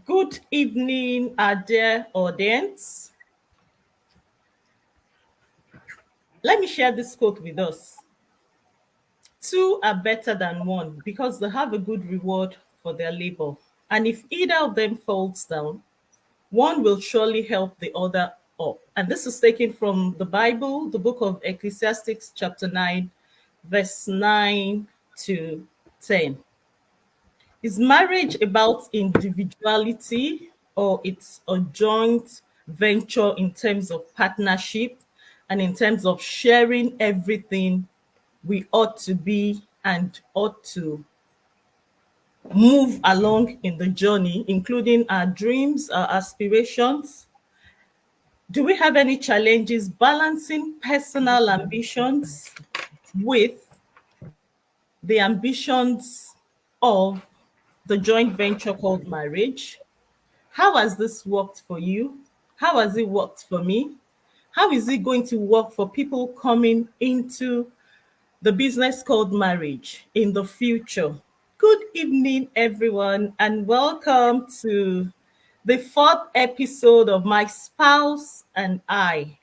Good evening, our dear audience. Let me share this quote with us. Two are better than one because they have a good reward for their labor. And if either of them falls down, one will surely help the other up. And this is taken from the Bible, the book of Ecclesiastes, chapter 9, verse 9 to 10. Is marriage about individuality or it's a joint venture in terms of partnership and in terms of sharing everything we ought to be and ought to move along in the journey, including our dreams, our aspirations? Do we have any challenges balancing personal ambitions with the ambitions of the joint venture called marriage? How has this worked for you? How has it worked for me? How is it going to work for people coming into the business called marriage in the future? Good evening, everyone, and welcome to the fourth episode of My Spouse and I.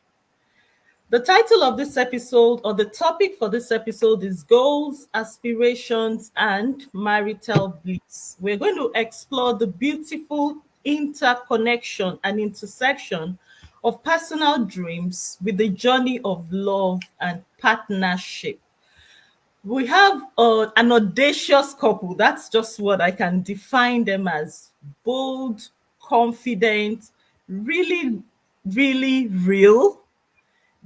The title of this episode, or the topic for this episode, is Goals, Aspirations, and Marital Bliss. We're going to explore the beautiful interconnection and intersection of personal dreams with the journey of love and partnership. We have an audacious couple. That's just what I can define them as: bold, confident, really, really real.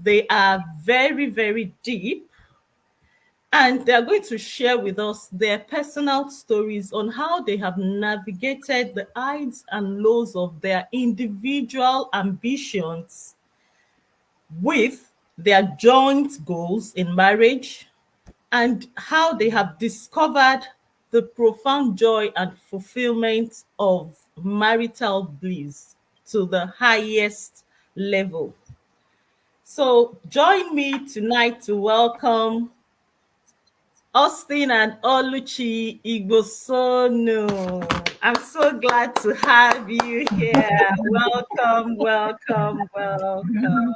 They are very, very deep, and they're going to share with us their personal stories on how they have navigated the highs and lows of their individual ambitions with their joint goals in marriage, and how they have discovered the profound joy and fulfillment of marital bliss to the highest level. So join me tonight to welcome Austin and Oluchi Igbosono. I'm so glad to have you here. Welcome, welcome, welcome.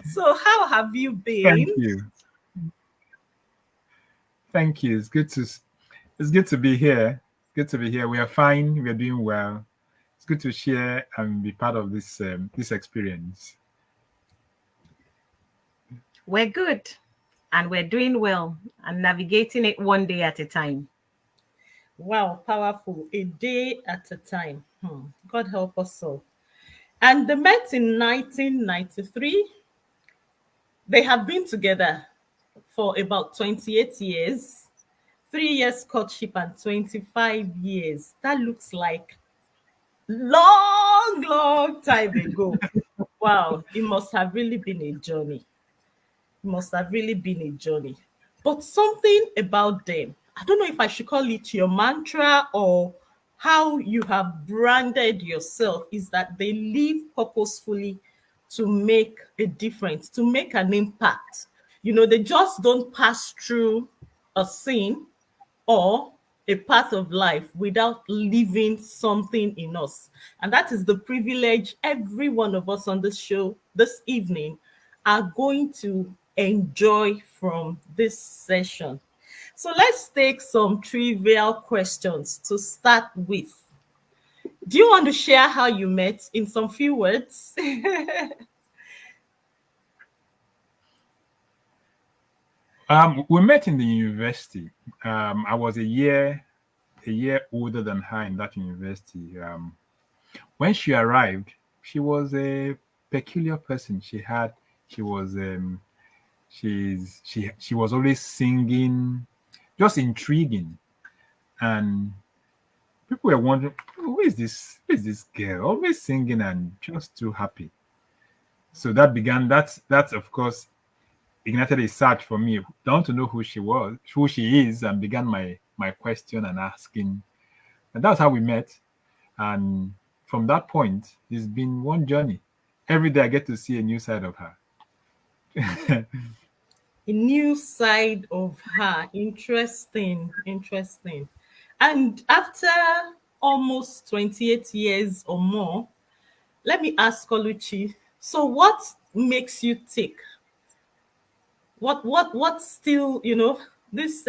So how have you Thank been? you. Thank you. It's good to be here. Good to be here. We are fine. We are doing well. It's good to share and be part of this experience. We're good and we're doing well and navigating it one day at a time. Wow, powerful. A day at a time. God help us all. And they met in 1993. They have been together for about 28 years, 3 years courtship and 25 years. That looks like long, long time ago. Wow, it must have really been a journey. It must have really been a journey. But something about them, I don't know if I should call it your mantra or how you have branded yourself, is that they live purposefully to make a difference, to make an impact. They just don't pass through a scene or a path of life without leaving something in us. And that is the privilege every one of us on this show this evening are going to enjoy from this session. So let's take some trivial questions to start with. Do you want to share how you met in some few words? We met in the university. I was a year older than her in that university. When she arrived, she was a peculiar person. She was she was always singing, just intriguing, and people were wondering, who is this girl, always singing and just too happy. So that of course ignited a search for me down to know who she is, and began my question and asking. And that's how we met. And from that point, it's been one journey. Every day I get to see a new side of her. A new side of her. Interesting, interesting. And after almost 28 years or more. Let me ask Oluchi, so what makes you tick? What still, this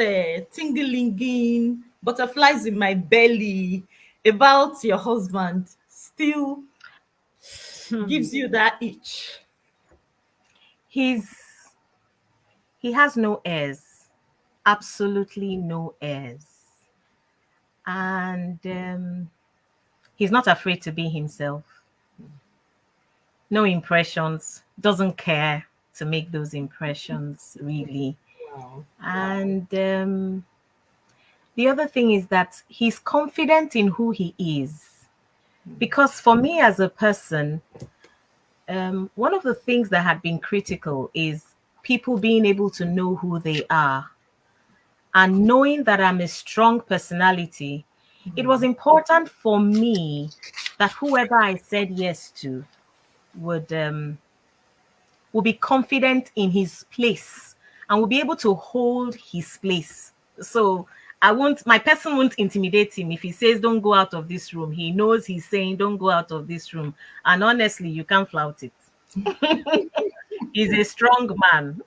tingling butterflies in my belly about your husband still Hmm. gives you that itch? He's he has no airs, absolutely no airs, and he's not afraid to be himself. No impressions, doesn't care to make those impressions really. Wow. And the other thing is that he's confident in who he is. Because for me as a person, one of the things that had been critical is people being able to know who they are. And knowing that I'm a strong personality, it was important for me that whoever I said yes to would will be confident in his place and will be able to hold his place. So my person won't intimidate him. If he says, don't go out of this room, he knows he's saying, don't go out of this room. And honestly, you can't flout it. He's a strong man.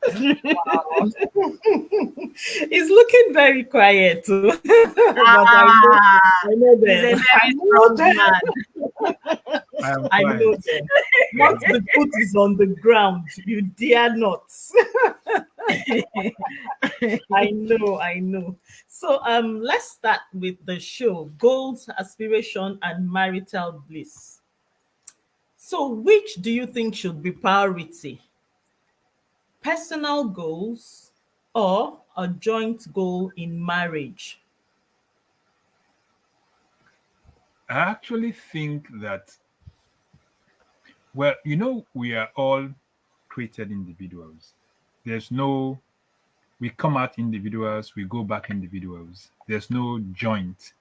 He's looking very quiet too. But Ah, I know he's a them. I very know strong them. man. I am I know quiet. them. Once the foot is on the ground, you dare not. I know. So let's start with the show: Goals, Aspiration, and Marital Bliss. So which do you think should be priority? Personal goals or a joint goal in marriage? I actually think that, well, we are all created individuals. There's no, we come out individuals, we go back individuals. There's no joint.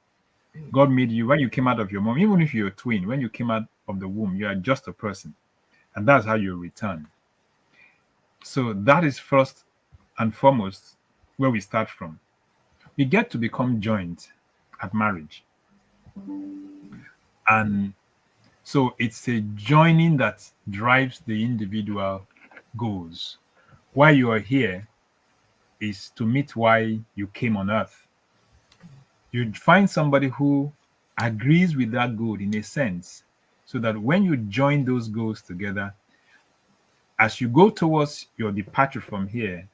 God made you when you came out of your mom, even if you're a twin, when you came out of the womb, you are just a person. And that's how you return. So that is first and foremost where we start from. We get to become joint at marriage. And so it's a joining that drives the individual goals. Why you are here is to meet why you came on earth. You find somebody who agrees with that goal in a sense, so that when you join those goals together, as you go towards your departure from here,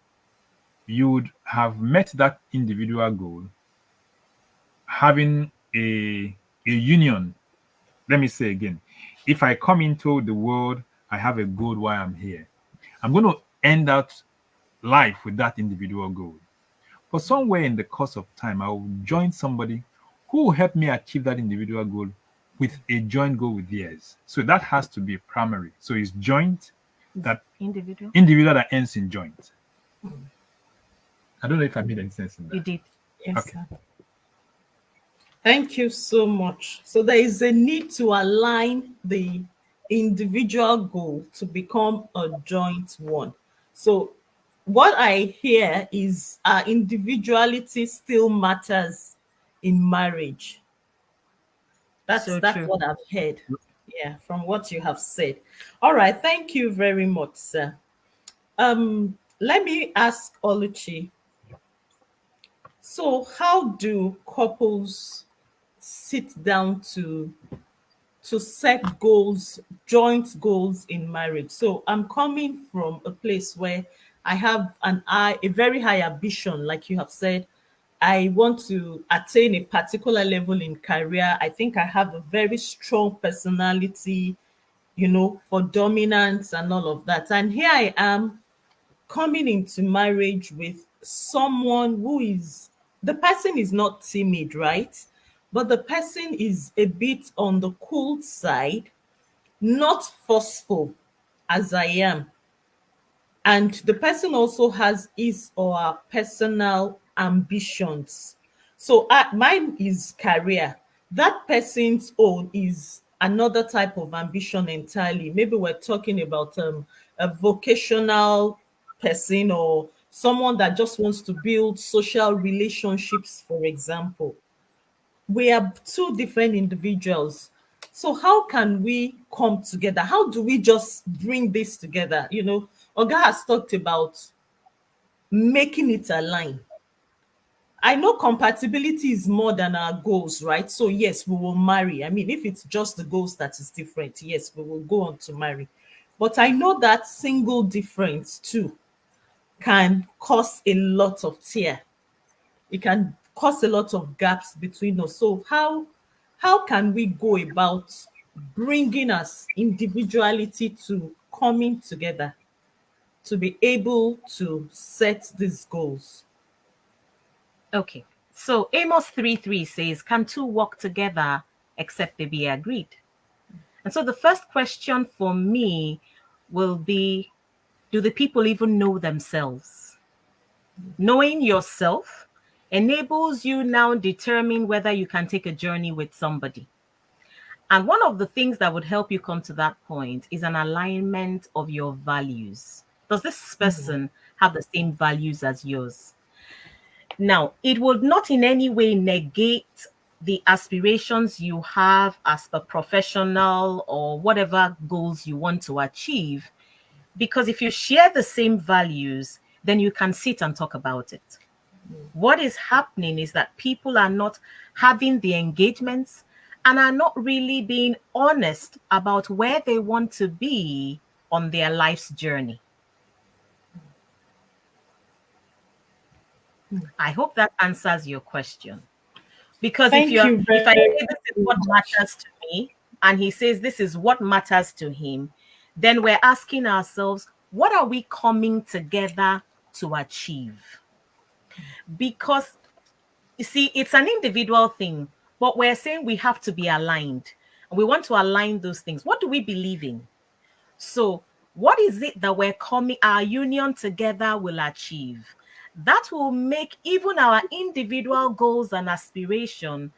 you would have met that individual goal, having a union. Let me say again, if I come into the world, I have a goal while I'm here. I'm going to end out life with that individual goal. But somewhere in the course of time, I will join somebody who will help me achieve that individual goal with a joint goal with theirs. So that has to be primary. So it's joint, that Individual. individual that ends in joint. I don't know if I made any sense in You that. did. Yes, Okay. sir. Thank you so much. So there is a need to align the individual goal to become a joint one. So what I hear is individuality still matters in marriage. That's So that's true. what I've heard. Yeah, from what you have said. All right, thank you very much, sir. Let me ask Oluchi. So how do couples sit down to set goals, joint goals in marriage? So I'm coming from a place where I have a very high ambition, like you have said. I want to attain a particular level in career. I think I have a very strong personality, for dominance and all of that. And here I am coming into marriage with someone who is, the person is not timid, right? But the person is a bit on the cool side, not forceful as I am. And the person also has his or her personal ambitions. So mine is career. That person's own is another type of ambition entirely. Maybe we're talking about a vocational person or someone that just wants to build social relationships, for example. we are two different individuals. So how can we come together? How do we just bring this together? Oga has talked about making it align. I know compatibility is more than our goals, right? So yes, we will marry. I mean, if it's just the goals that is different, yes, we will go on to marry. But I know that single difference too can cause a lot of tear. It can cause a lot of gaps between us. So how can we go about bringing us individuality to coming together to be able to set these goals? Okay. So Amos 3:3 says, "Can two walk together except they be agreed?" And so the first question for me will be, do the people even know themselves? Knowing yourself enables you now determine whether you can take a journey with somebody. And one of the things that would help you come to that point is an alignment of your values. Does this person have the same values as yours? Now, it would not in any way negate the aspirations you have as a professional or whatever goals you want to achieve, because if you share the same values, then you can sit and talk about it. What is happening is that people are not having the engagements and are not really being honest about where they want to be on their life's journey. I hope that answers your question. Because Thank you if I very say this is what much. matters to me, and he says this is what matters to him, then we're asking ourselves, what are we coming together to achieve? Because you see, it's an individual thing, but we're saying we have to be aligned. And we want to align those things. What do we believe in? So, what is it that our union together will achieve? That will make even our individual goals and aspiration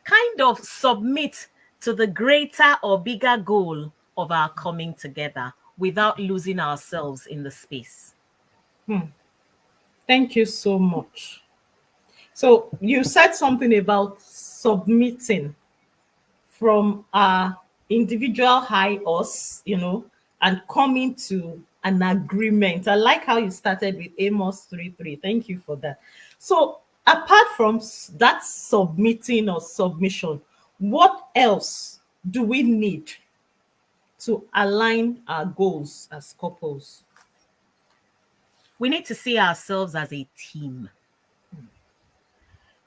kind of submit to the greater or bigger goal of our coming together without losing ourselves in the space. Thank you so much. So you said something about submitting from our individual high us, and coming to an agreement. I like how you started with Amos 3:3. Thank you for that. So apart from that submitting or submission, what else do we need to align our goals as couples? We need to see ourselves as a team.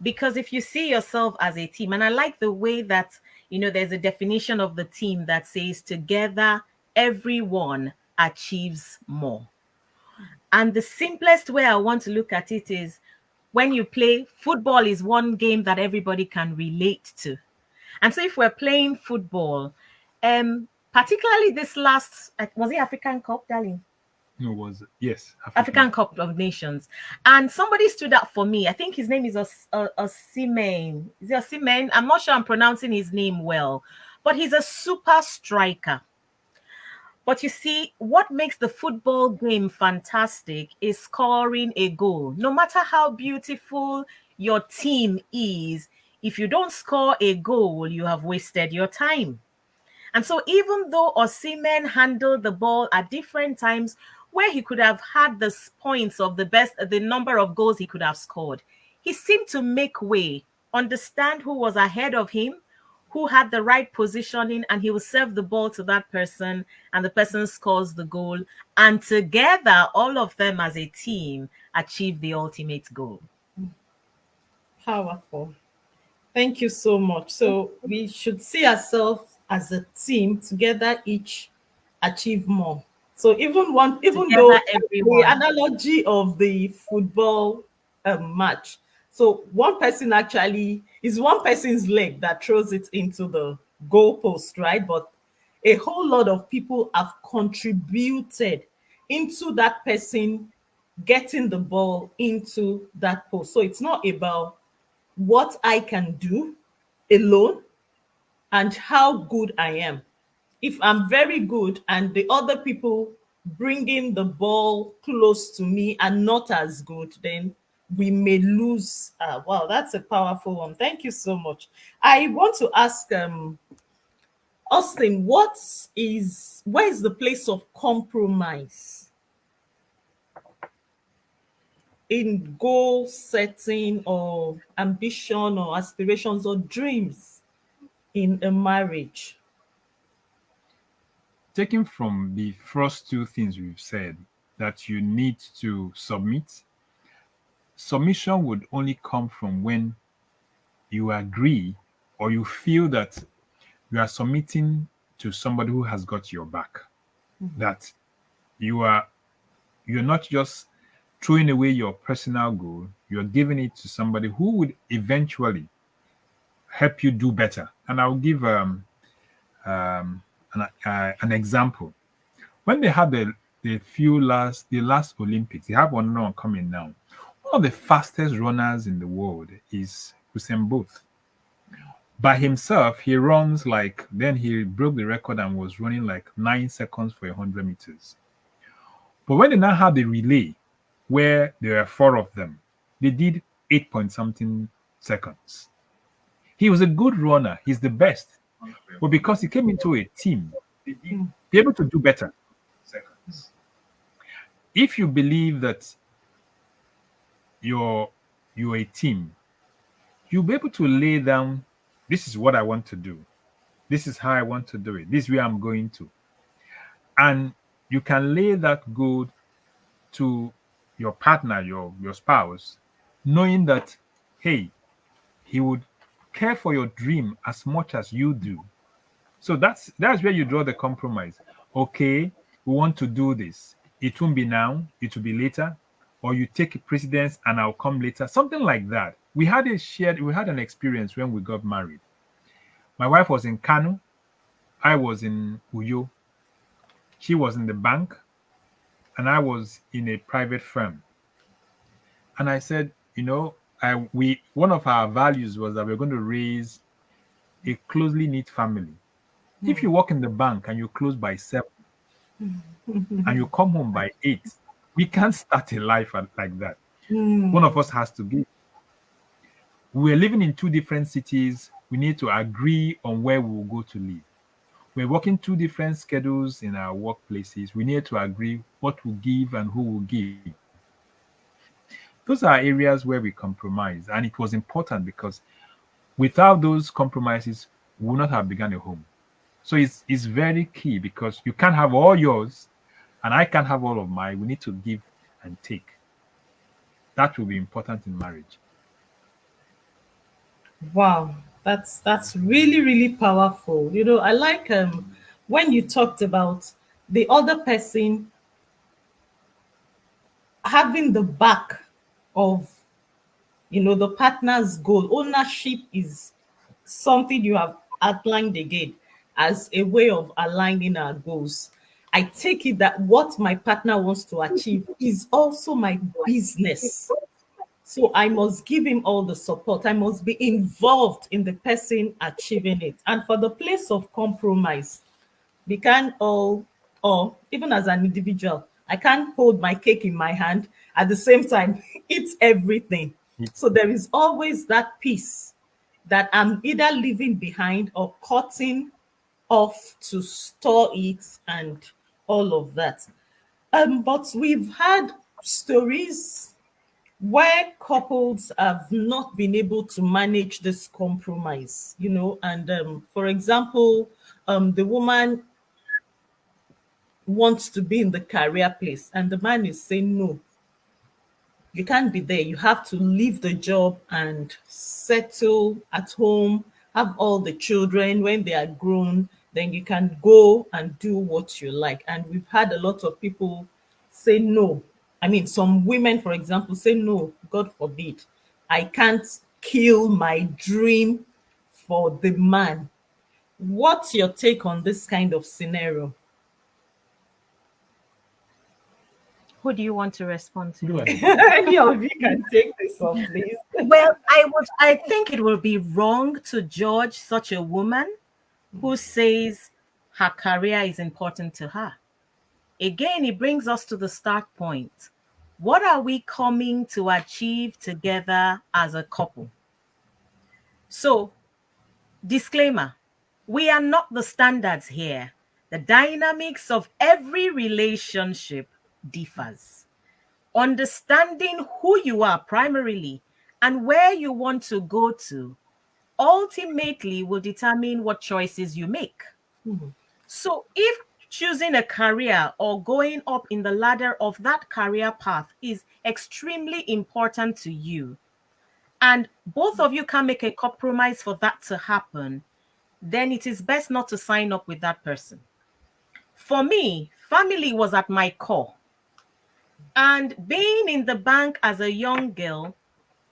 Because if you see yourself as a team, and I like the way that, there's a definition of the team that says together, everyone achieves more. And the simplest way I want to look at it is when you play football is one game that everybody can relate to. And so if we're playing football, particularly this last, was it African Cup, darling? No, was yes, African Cup of Nations. And somebody stood up for me. I think his name is Osimhen. Is it Osimhen? I'm not sure I'm pronouncing his name well, but he's a super striker. But you see, what makes the football game fantastic is scoring a goal. No matter how beautiful your team is, if you don't score a goal, you have wasted your time. And so even though Osimhen handled the ball at different times where he could have had the points of the number of goals he could have scored, he seemed to make way, understand who was ahead of him, who had the right positioning, and he will serve the ball to that person, and the person scores the goal. And together, all of them as a team achieve the ultimate goal. Powerful. Thank you so much. So we should see ourselves as a team together, each achieve more. So even Together, though the everyone. analogy of the football match, so one person actually is one person's leg that throws it into the goalpost, right? But a whole lot of people have contributed into that person getting the ball into that post. So it's not about what I can do alone and how good I am. If I'm very good and the other people bringing the ball close to me are not as good, then we may lose. Wow, that's a powerful one. Thank you so much. I want to ask Austin, where is the place of compromise in goal setting or ambition or aspirations or dreams in a marriage? Taking from the first two things we've said, that you need to submit, submission would only come from when you agree or you feel that you are submitting to somebody who has got your back. That you are you're not just throwing away your personal goal, you're giving it to somebody who would eventually help you do better. And I'll give an example. When they had the last Olympics, they have one now coming now. One of the fastest runners in the world is Usain Bolt. By himself, he runs like, then he broke the record and was running like 9 seconds for 100 meters. But when they now had the relay, where there were four of them, they did 8 point something seconds. He was a good runner, he's the best. But because he came into a team, be able to do better. If you believe that you're a team, you'll be able to lay down, this is what I want to do. This is how I want to do it. This is where I'm going to. And you can lay that goal to your partner, your spouse, knowing that, hey, he would care for your dream as much as you do. So that's where you draw the compromise. Okay, we want to do this. It won't be now, it will be later, or you take precedence and I'll come later. Something like that. We had an experience when we got married. My wife was in Kano, I was in Uyo. She was in the bank, and I was in a private firm. And I said, one of our values was that we're going to raise a closely knit family. If you work in the bank and you close by 7 and you come home by 8, we can't start a life like that. One of us has to give. We're living in two different cities. We need to agree on where we will go to live. We're working two different schedules in our workplaces. We need to agree what will give and who will give. Those are areas where we compromise. And it was important because without those compromises, we would not have begun a home. So it's very key because you can't have all yours and I can't have all of mine. We need to give and take. That will be important in marriage. Wow, that's really really powerful. I like when you talked about the other person having the back of the partner's goal. Ownership is something you have outlined again as a way of aligning our goals. I take it that what my partner wants to achieve is also my business. So I must give him all the support. I must be involved in the person achieving it. And for the place of compromise, we can't all, or even as an individual, I can't hold my cake in my hand at the same time, eat everything. So there is always that piece that I'm either leaving behind or cutting off to store it and all of that. But we've had stories where couples have not been able to manage this compromise, and for example, the woman wants to be in the career place and the man is saying no, you can't be there, you have to leave the job and settle at home, have all the children. When they are grown, then you can go and do what you like. And we've had a lot of people say no. I mean, some women, for example, say no, God forbid, I can't kill my dream for the man. What's your take on this kind of scenario? Who do you want to respond to? Go ahead. Any of you can take this one, please. Well, I think it will be wrong to judge such a woman who says her career is important to her. Again, it brings us to the start point. What are we coming to achieve together as a couple? So, disclaimer, we are not the standards here. The dynamics of every relationship differs. Understanding who you are primarily and where you want to go to ultimately will determine what choices you make. Mhm. So, if choosing a career or going up in the ladder of that career path is extremely important to you, and both of you can make a compromise for that to happen, then it is best not to sign up with that person. For me, family was at my core. And being in the bank as a young girl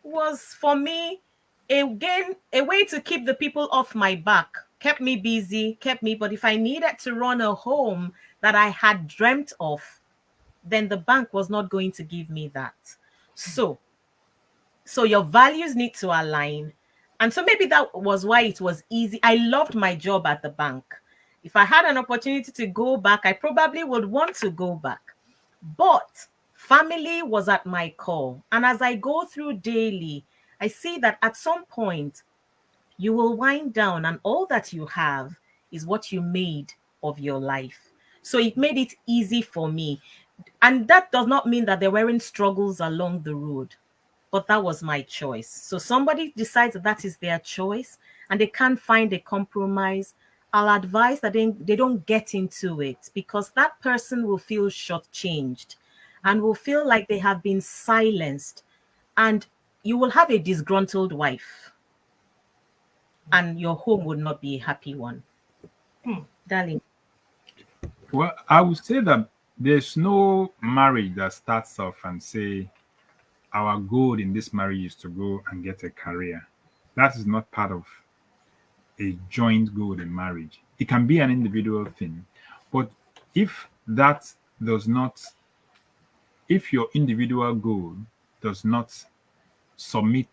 was for me again a way to keep the people off my back, kept me busy, kept me. But if I needed to run a home that I had dreamt of, then the bank was not going to give me that. So so your values need to align. And so maybe that was why it was easy. I loved my job at the bank. If I had an opportunity to go back, I probably would want to go back. But family was at my core. And as I go through daily, I see that at some point you will wind down, and all that you have is what you made of your life. So it made it easy for me. And that does not mean that there weren't struggles along the road, but that was my choice. So somebody decides that that is their choice and they can't find a compromise. I'll advise that they don't get into it, because that person will feel shortchanged and will feel like they have been silenced, and you will have a disgruntled wife and your home would not be a happy one. Hmm. Darling. Well, I would say that there's no marriage that starts off and say, our goal in this marriage is to go and get a career. That is not part of a joint goal in marriage. It can be an individual thing, but if that does not, if your individual goal does not submit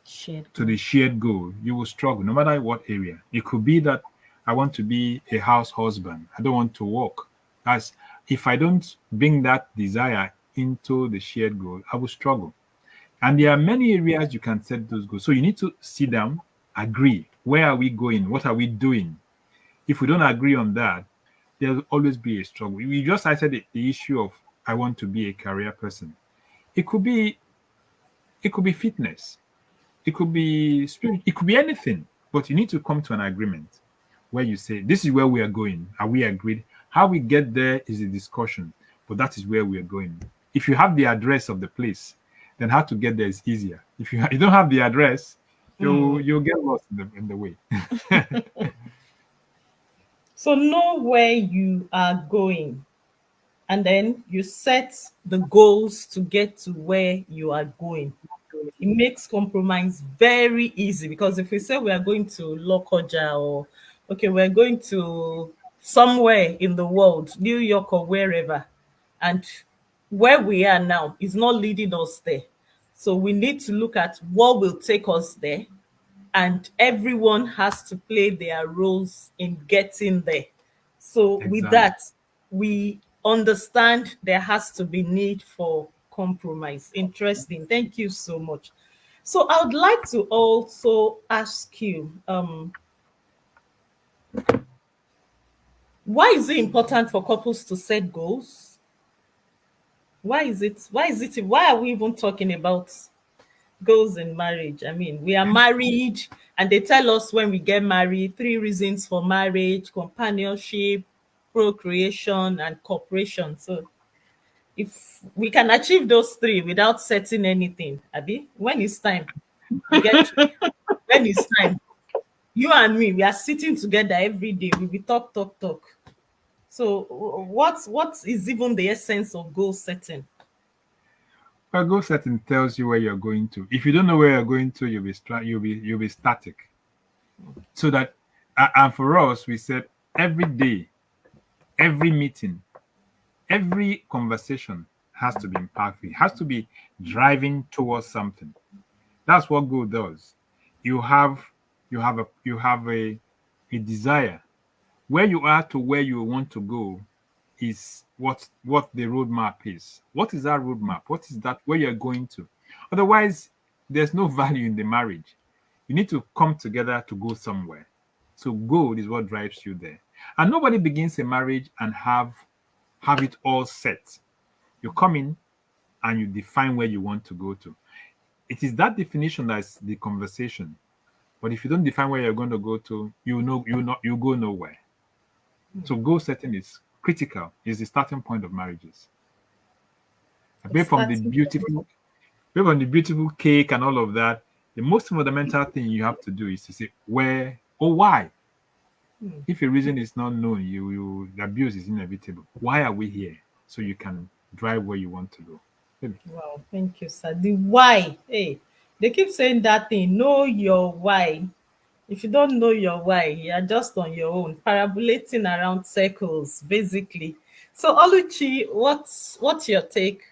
Shared to the goal. shared goal, you will struggle no matter what area. It could be that I want to be a house husband. I don't want to work. As if I don't bring that desire into the shared goal, I will struggle. And there are many areas you can set those goals. So you need to sit down, agree. Where are we going? What are we doing? If we don't agree on that, there'll always be a struggle. We just cited the issue of I want to be a career person. It could be fitness. It could be spirit. It could be anything. But you need to come to an agreement where you say, this is where we are going. Are we agreed? How we get there is a discussion, but that is where we are going. If you have the address of the place, then how to get there is easier. If you don't have the address, Mm. you'll get lost in the way. So know where you are going, and then you set the goals to get to where you are going. It makes compromise very easy, because if we say we are going to Lokoja, or okay, we're going to somewhere in the world, New York or wherever, and where we are now is not leading us there. So we need to look at what will take us there, and everyone has to play their roles in getting there. So with Exactly. that, we understand there has to be need for compromise. Interesting. Thank you so much. So I would like to also ask you, why is it important for couples to set goals? Why are we even talking about goals in marriage? I mean, we are married, and they tell us when we get married, three reasons for marriage: companionship, procreation, and cooperation. So if we can achieve those three without setting anything, Abby, when it's time, we get to, when it's time, you and me, we are sitting together every day. We will talk. So what is even the essence of goal setting? Well, goal setting tells you where you're going to. If you don't know where you're going to, you'll be static. So that and for us, we said every day, every meeting, every conversation has to be impactful. It has to be driving towards something. That's what goal does. You have you have a desire. Where you are to where you want to go is what the roadmap is. What is that roadmap? What is that where you're going to? Otherwise, there's no value in the marriage. You need to come together to go somewhere. So goal is what drives you there. And nobody begins a marriage and have it all set. You come in and you define where you want to go to. It is that definition that's the conversation. But if you don't define where you're going to go to, you go nowhere. So goal setting is critical, is the starting point of marriages. Apart from the Starting beautiful, apart from the beautiful cake and all of that, the most fundamental thing you have to do is to say where or why. If a reason is not known, the abuse is inevitable. Why are we here? So you can drive where you want to go. Maybe. wow, thank you, sir. The why. Hey, they keep saying that thing. Know your why. If you don't know your why, you're just on your own, parabolating around circles, basically. So, Oluchi, what's your take?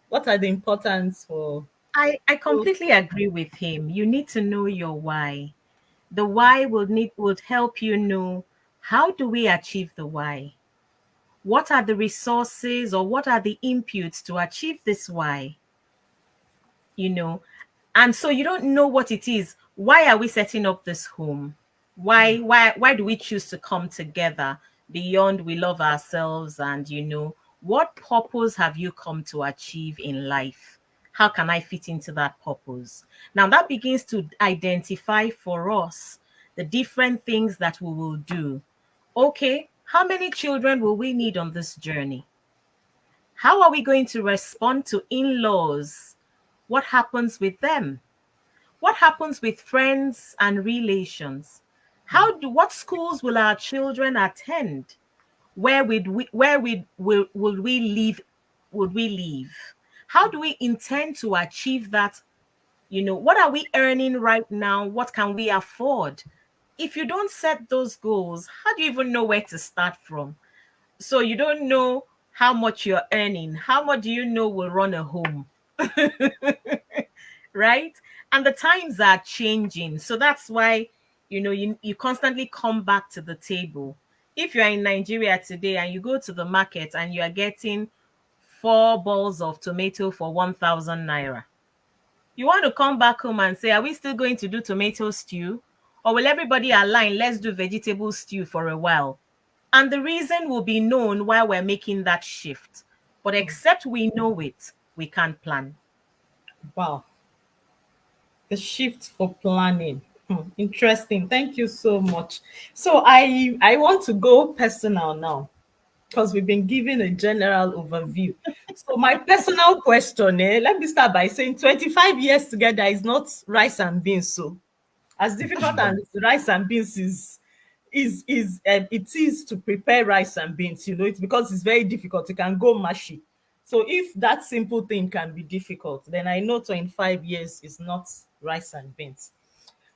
What are the importance for? I completely agree with him. You need to know your why. The why would help you know how do we achieve the why? What are the resources or what are the inputs to achieve this why? You know, and so you don't know what it is. Why are we setting up this home? Why do we choose to come together beyond we love ourselves? And what purpose have you come to achieve in life? How can I fit into that purpose? Now that begins to identify for us the different things that we will do. Okay, how many children will we need on this journey? How are we going to respond to in-laws? What happens with them? What happens with friends and relations? What schools will our children attend? Will we live? Would we live? How do we intend to achieve that? What are we earning right now? What can we afford? If you don't set those goals, how do you even know where to start from? So you don't know how much you're earning. How much do you know will run a home? Right? And the times are changing. So that's why, you constantly come back to the table. If you're in Nigeria today and you go to the market and you are getting 4 balls of tomato for 1,000 naira, you want to come back home and say, are we still going to do tomato stew? Or will everybody align? Let's do vegetable stew for a while. And the reason will be known while we're making that shift. But except we know it, we can't plan. Wow, the shift for planning. Interesting. Thank you so much. So I want to go personal now because we've been given a general overview. So my personal question, let me start by saying 25 years together is not rice and beans. So as difficult as rice and beans it is to prepare rice and beans, it's because it's very difficult. It can go mushy. So if that simple thing can be difficult, then I know 25 years is not rice and beans.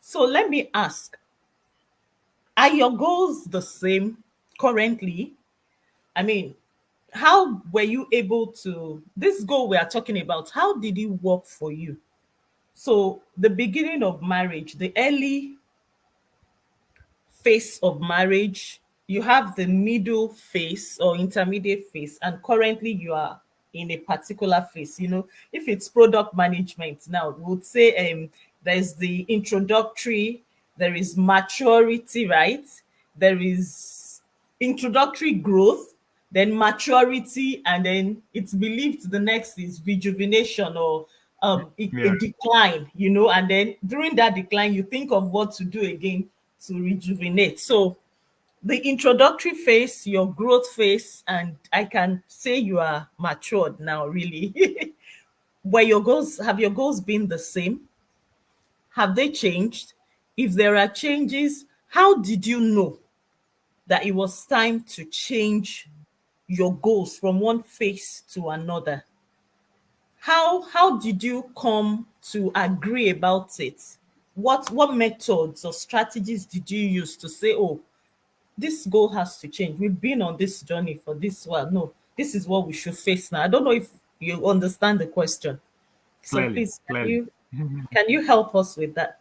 So let me ask, are your goals the same currently? I mean, how were you able to, this goal we are talking about, how did it work for you? So the beginning of marriage, the early phase of marriage, you have the middle phase or intermediate phase, and currently you are in a particular phase. If it's product management, now we would say there's the introductory, there is maturity, right? There is introductory growth, then maturity, and then it's believed the next is rejuvenation or a Yeah. decline, and then during that decline, you think of what to do again to rejuvenate. So the introductory phase, your growth phase, and I can say you are matured now, really. Where have your goals been the same? Have they changed? If there are changes, how did you know that it was time to change your goals from one phase to another? How did you come to agree about it? What methods or strategies did you use to say, oh, this goal has to change? We've been on this journey for this while. No, this is what we should face now. I don't know if you understand the question. So Clearly, please, can clearly. you can you help us with that?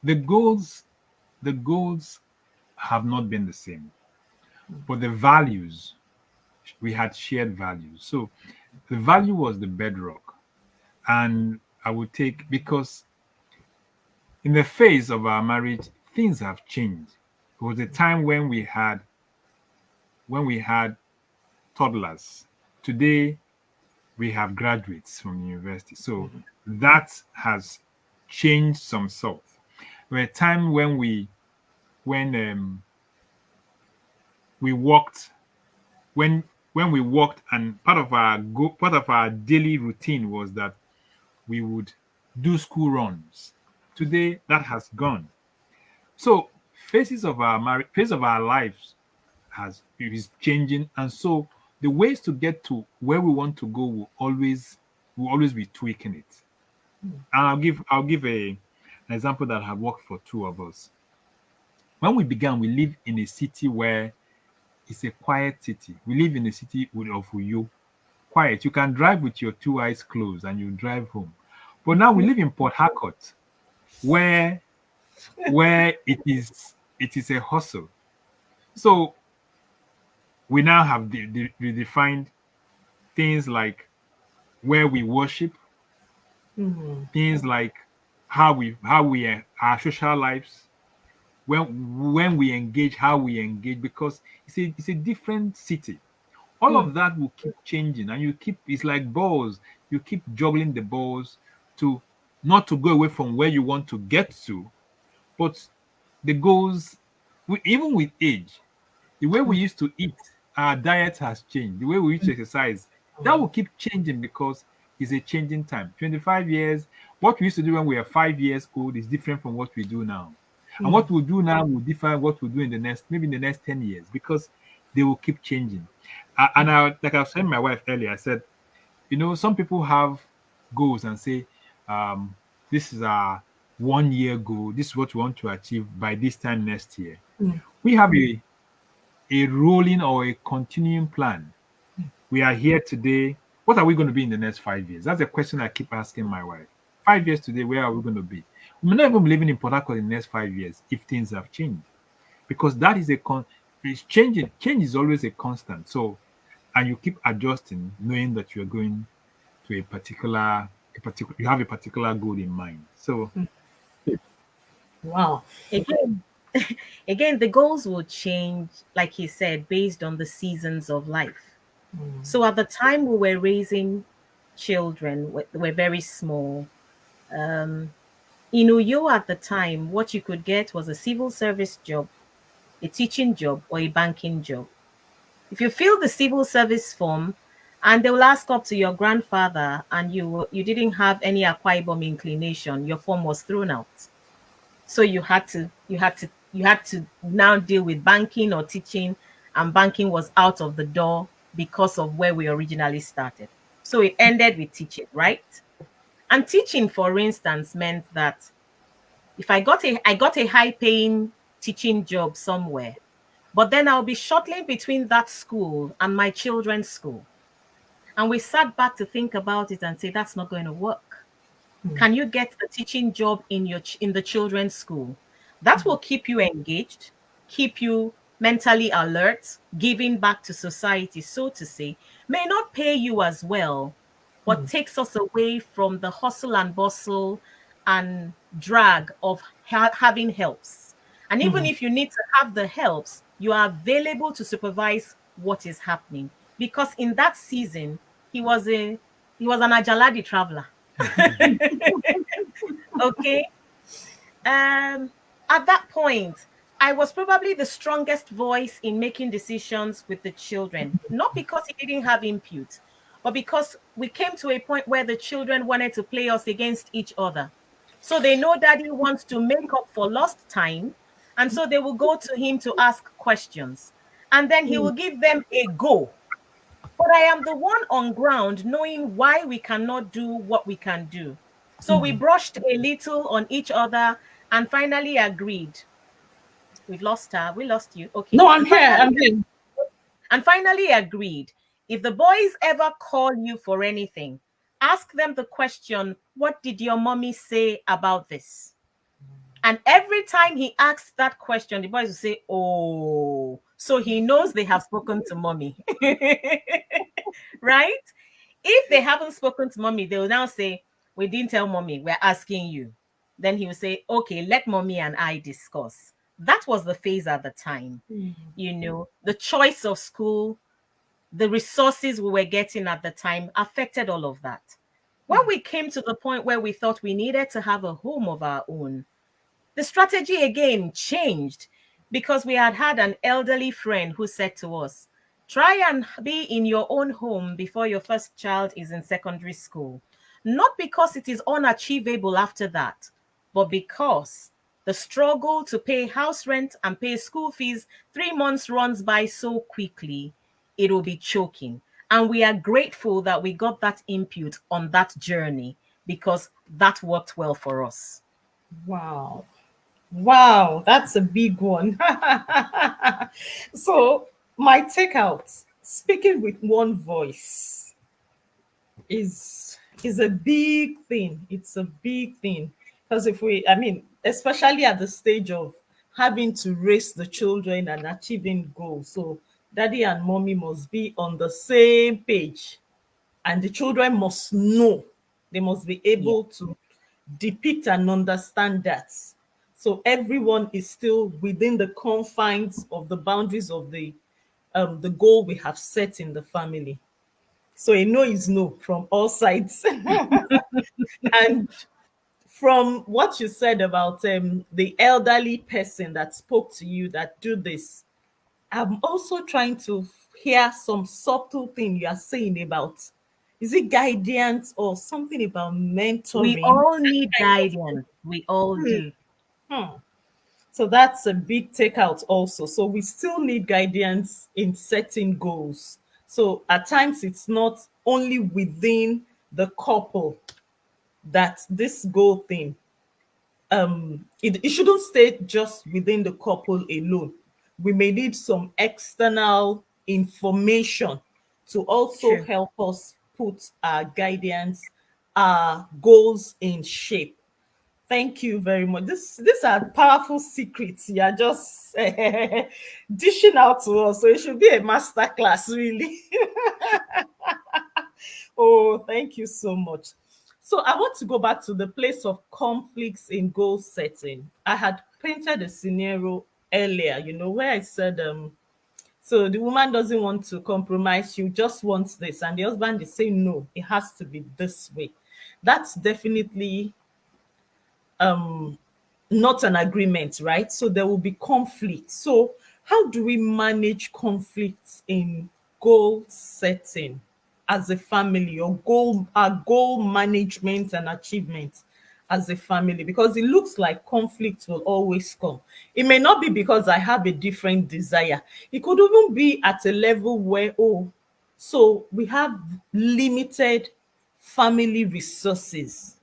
The goals, the goals have not been the same. but the values, we had shared values. So the value was the bedrock. And I would take, because in the phase of our marriage, things have changed. It was a time when we had toddlers. Today we have graduates from university. So that has changed some sort. There were a time when we walked when when we walked, and part of our daily routine was that we would do school runs. Today that has gone. So phase of our lives is changing, and so the ways to get to where we want to go will always be tweaking it. And I'll give an example that have worked for two of us. When we began, we live in a city where it's a quiet city. We live in a city of Uyo, quiet. You can drive with your two eyes closed and you drive home. But now we live in Port Harcourt, where it is a hustle. So we now have the redefined things like where we worship, things like how we our social lives, when we engage, how we engage, because it's a different city. All of that will keep changing, and it's like balls. You keep juggling the balls to not to go away from where you want to get to, but the goals, even with age, the way we used to eat, our diet has changed. The way we used to exercise, that will keep changing because it's a changing time. 25 years, what we used to do when we were 5 years old is different from what we do now. And what we do now will differ what we do in the next, maybe in the next 10 years, because they will keep changing. Like I was saying to my wife earlier, I said, some people have goals and say, um, this is our 1 year goal. This is what we want to achieve by this time next year. We have a rolling or a continuing plan. We are here today. What are we going to be in the next 5 years? That's a question I keep asking my wife. 5 years today, where are we going to be? We may not even be living in Port Harcourt in the next 5 years if things have changed, because that is it's changing. Change is always a constant. So, and you keep adjusting, knowing that you're going to you have a particular goal in mind. So, Wow. Again, again, the goals will change, like he said, based on the seasons of life. So at the time we were raising children, we're very small. Um, in Uyo at the time, what you could get was a civil service job, a teaching job, or a banking job. If you fill the civil service form, and they will ask up to your grandfather, and you didn't have any Akwa Ibom inclination, your form was thrown out. So you had to now deal with banking or teaching, and banking was out of the door because of where we originally started. So it ended with teaching, right? And teaching, for instance, meant that if I got a high paying teaching job somewhere, but then I'll be shuttling between that school and my children's school. And we sat back to think about it and say that's not going to work. Can you get a teaching job in the children's school? That will keep you engaged, keep you mentally alert, giving back to society, so to say. May not pay you as well, but takes us away from the hustle and bustle and drag of having helps. And even if you need to have the helps, you are available to supervise what is happening. Because in that season, he was an Ajaladi traveler. Okay. Um, at that point, I was probably the strongest voice in making decisions with the children, not because he didn't have input, but because we came to a point where the children wanted to play us against each other. So they know daddy wants to make up for lost time. And so they will go to him to ask questions. And then he will give them a go. But I am the one on ground knowing why we cannot do what we can do. So we brushed a little on each other and finally agreed. We've lost her. We lost you. Okay. No, I'm here. I'm here. And finally agreed. If the boys ever call you for anything, ask them the question, what did your mommy say about this? And every time he asks that question, the boys will say, oh. So he knows they have spoken to mommy. Right? If they haven't spoken to mommy, they will now say, we didn't tell mommy, we're asking you. Then he will say, okay, let mommy and I discuss. That was the phase at the time. The choice of school, the resources we were getting at the time affected all of that. When we came to the point where we thought we needed to have a home of our own, the strategy again changed because we had had an elderly friend who said to us, try and be in your own home before your first child is in secondary school. Not because it is unachievable after that, but because the struggle to pay house rent and pay school fees 3 months runs by so quickly, it will be choking. And we are grateful that we got that input on that journey because that worked well for us. Wow. Wow, that's a big one. So, my takeout, speaking with one voice, is a big thing. It's a big thing because if we, I mean, especially at the stage of having to raise the children and achieving goals, so daddy and mommy must be on the same page, and the children must know. They must be Yeah. able to depict and understand that. So everyone is still within the confines of the boundaries of the goal we have set in the family. So a no is no from all sides. And from what you said about the elderly person that spoke to you that do this, I'm also trying to hear some subtle thing you are saying about, is it guidance or something about We mentoring? all need guidance. We all do. Hmm. So that's a big takeout also. So we still need guidance in setting goals. So at times it's not only within the couple that this goal thing, it shouldn't stay just within the couple alone. We may need some external information to also True. help us put our guidance, our goals in shape. Thank you very much. These are powerful secrets. You are just dishing out to us. So it should be a master class, really. Oh, thank you so much. So I want to go back to the place of conflicts in goal setting. I had painted a scenario earlier, where I said, so the woman doesn't want to compromise, she just wants this, and the husband is saying, no, it has to be this way. That's definitely not an agreement, right? So there will be conflict. So how do we manage conflicts in goal setting as a family, or goal management and achievement as a family? Because it looks like conflict will always come. It may not be because I have a different desire. It could even be at a level where, so we have limited family resources.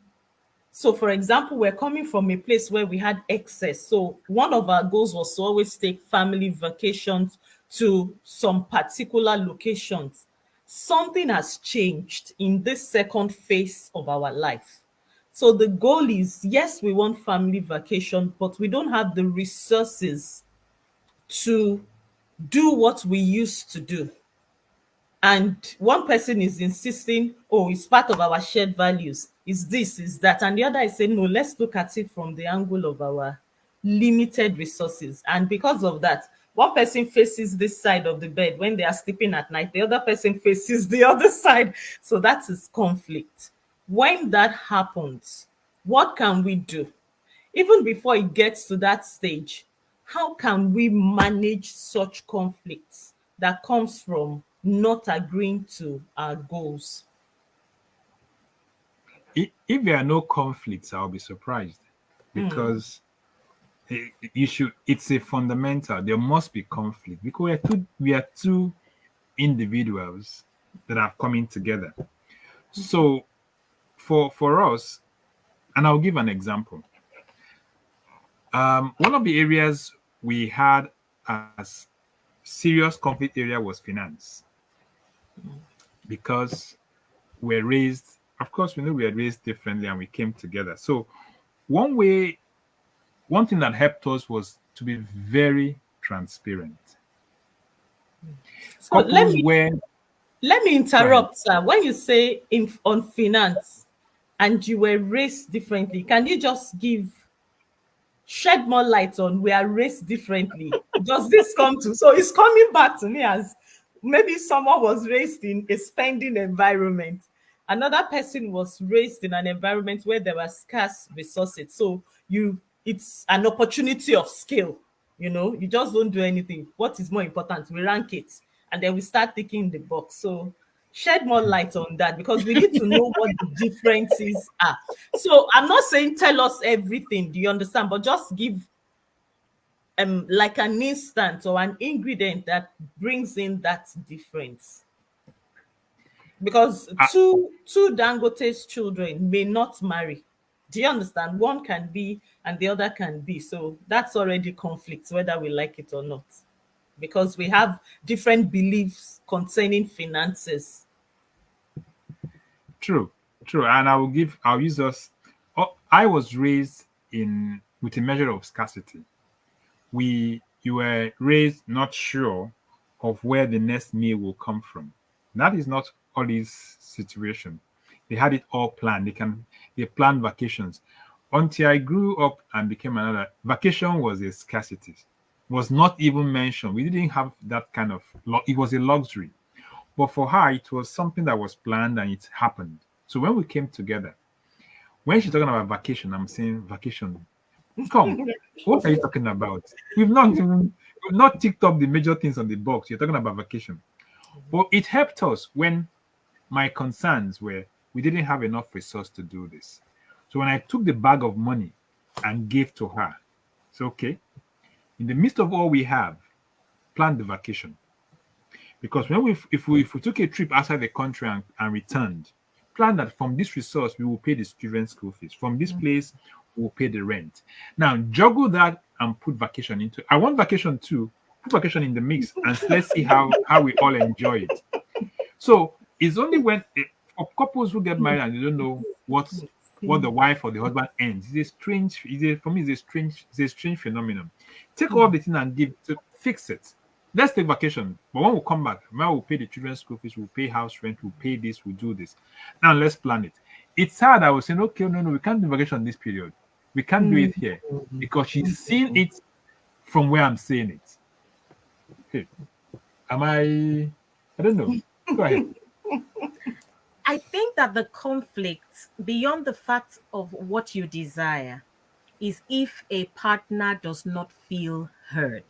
So, for example, we're coming from a place where we had excess. So, one of our goals was to always take family vacations to some particular locations. Something has changed in this second phase of our life. So, the goal is, yes, we want family vacation, but we don't have the resources to do what we used to do. And one person is insisting, oh, it's part of our shared values, is this, is that, and the other is saying, no, let's look at it from the angle of our limited resources. And because of that, one person faces this side of the bed when they are sleeping at night, the other person faces the other side. So that is conflict. When that happens, what can we do? Even before it gets to that stage, how can we manage such conflicts that comes from not agreeing to our goals? If there are no conflicts, I'll be surprised because you should. It's a fundamental. There must be conflict because we are two individuals that are coming together. So for us, and I'll give an example. One of the areas we had as serious conflict area was finance because we're raised. Of course, we know we are raised differently, and we came together. So one one thing that helped us was to be very transparent. So Couples where let me go ahead. interrupt, sir. When you say on finance and you were raised differently, can you just shed more light on we are raised differently? Does this come to, so it's coming back to me as maybe someone was raised in a spending environment, another person was raised in an environment where there were scarce resources, so it's an opportunity of skill. You just don't do anything. What is more important? We rank it, and then we start ticking the box. So shed more light on that, because we need to know what the differences are. So I'm not saying tell us everything, do you understand? But just give like an instant or an ingredient that brings in that difference. Because Uh, two Dangote's children may not marry. Do you understand? One can be and the other can be. So that's already conflict, whether we like it or not. Because we have different beliefs concerning finances. True, true. And I'll use us. Oh, I was raised in with a measure of scarcity. You were raised not sure of where the next meal will come from. That is not Ollie's situation. They had it all planned. They planned vacations. Until I grew up and became another, vacation was a scarcity. Was not even mentioned. We didn't have that kind of it was a luxury. But for her, it was something that was planned and it happened. So when we came together, when she's talking about vacation, I'm saying vacation. Come, what are you talking about? We've not ticked up the major things on the box. You're talking about vacation. But it helped us when my concerns were we didn't have enough resource to do this. So when I took the bag of money and gave to her, it's okay. In the midst of all we have, plan the vacation. Because when if we took a trip outside the country and returned, plan that from this resource we will pay the student school fees. From this place, we will pay the rent. Now juggle that and put vacation into. I want vacation too. Put vacation in the mix and let's see how we all enjoy it. So it's only when for couples who get married and they don't know what the wife or the husband earns. For me, it's a strange phenomenon. Take all the thing and give to fix it. Let's take vacation. But when we come back, now we'll pay the children's school fees, we'll pay house rent, we'll pay this, we'll do this. Now let's plan it. It's sad. I was saying, okay, no, we can't do vacation this period. We can't do it here because she's seen it from where I'm saying it. Okay. Am I don't know. Go ahead. I think that the conflict, beyond the fact of what you desire, is if a partner does not feel heard.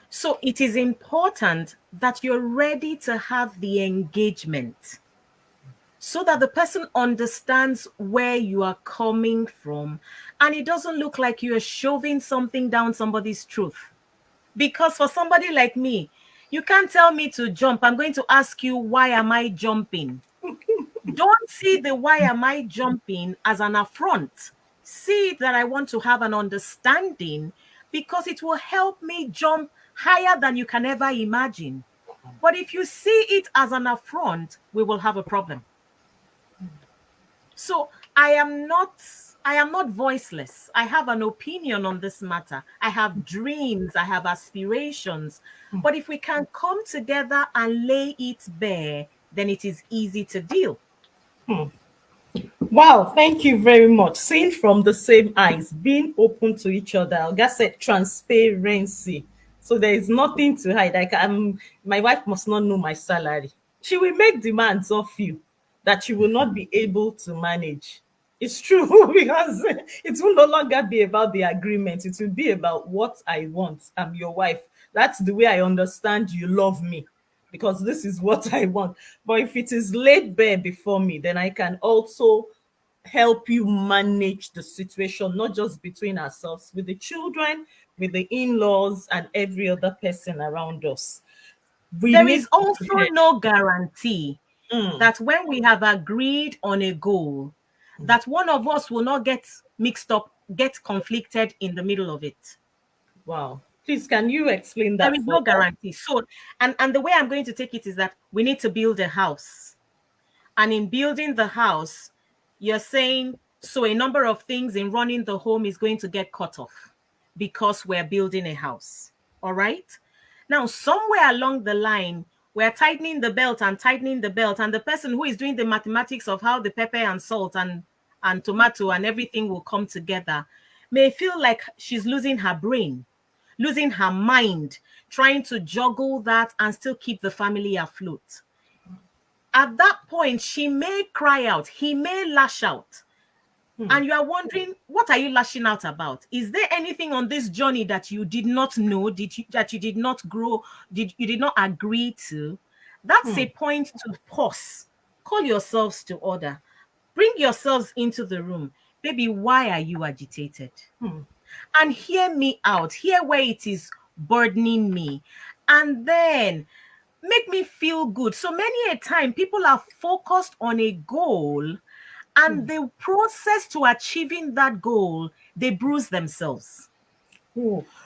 So it is important that you're ready to have the engagement so that the person understands where you are coming from and it doesn't look like you're shoving something down somebody's throat. Because for somebody like me, you can't tell me to jump. I'm going to ask you, why am I jumping? Don't see the why am I jumping as an affront. See that I want to have an understanding because it will help me jump higher than you can ever imagine. But if you see it as an affront, we will have a problem. So I am not voiceless. I have an opinion on this matter. I have dreams, I have aspirations. But if we can come together and lay it bare, then it is easy to deal. Wow, thank you very much. Seeing from the same eyes, being open to each other. Oga said transparency. So there is nothing to hide. Like my wife must not know my salary. She will make demands of you that you will not be able to manage. It's true because it will no longer be about the agreement. It will be about what I want. I'm your wife. That's the way I understand you love me, because this is what I want. But if it is laid bare before me, then I can also help you manage the situation, not just between ourselves, with the children, with the in-laws, and every other person around us. We There is need to also hear. no guarantee that when we have agreed on a goal, that one of us will not get mixed up, get conflicted in the middle of it. Wow. Please, can you explain There that is for no us? guarantee. So, and the way I'm going to take it is that we need to build a house. And in building the house, you're saying, so a number of things in running the home is going to get cut off because we're building a house. All right. Now, somewhere along the line, we're tightening the belt and tightening the belt, and the person who is doing the mathematics of how the pepper and salt and tomato and everything will come together may feel like she's losing her brain, losing her mind, trying to juggle that and still keep the family afloat. At that point, she may cry out, he may lash out. And you are wondering, what are you lashing out about? Is there anything on this journey that you did not know, that you did not grow, you did not agree to? That's a point to pause. Call yourselves to order. Bring yourselves into the room. Baby, why are you agitated? And hear me out. Hear where it is burdening me. And then make me feel good. So many a time, people are focused on a goal, and the process to achieving that goal, they bruise themselves.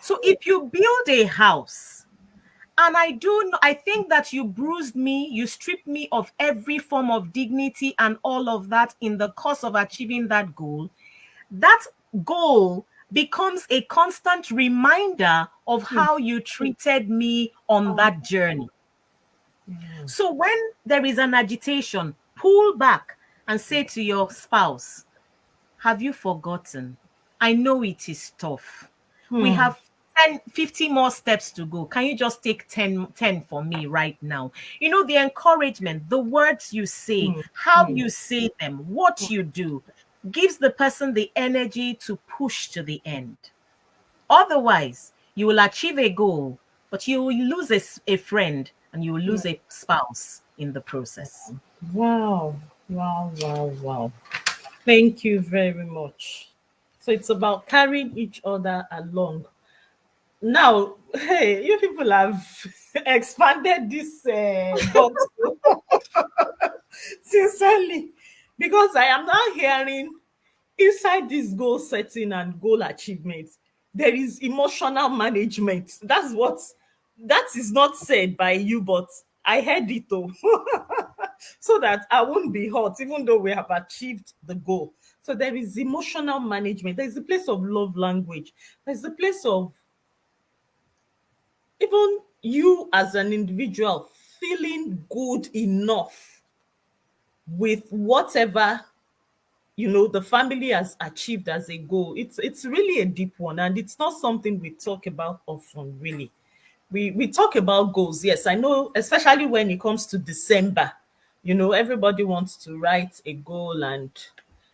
So if you build a house, and I think that you bruised me, you stripped me of every form of dignity and all of that in the course of achieving that goal becomes a constant reminder of how you treated me on that journey. So when there is an agitation, pull back and say to your spouse, have you forgotten? I know it is tough. We have 10, 50 more steps to go. Can you just take 10 for me right now? You know, the encouragement, the words you say, how you say them, what you do, gives the person the energy to push to the end. Otherwise, you will achieve a goal, but you will lose a friend and you will lose a spouse in the process. Wow. Wow. Wow. Wow. Thank you very much. So it's about carrying each other along. Now, hey, you people have expanded this box sincerely, because I am now hearing inside this goal setting and goal achievement, there is emotional management. That is not said by you, but I heard it though. So that I won't be hurt, even though we have achieved the goal. So there is emotional management. There's a place of love language. There's a place of even you as an individual feeling good enough with whatever the family has achieved as a goal. It's really a deep one, and it's not something we talk about often. Really, we talk about goals, yes, I know, especially when it comes to December. Everybody wants to write a goal, and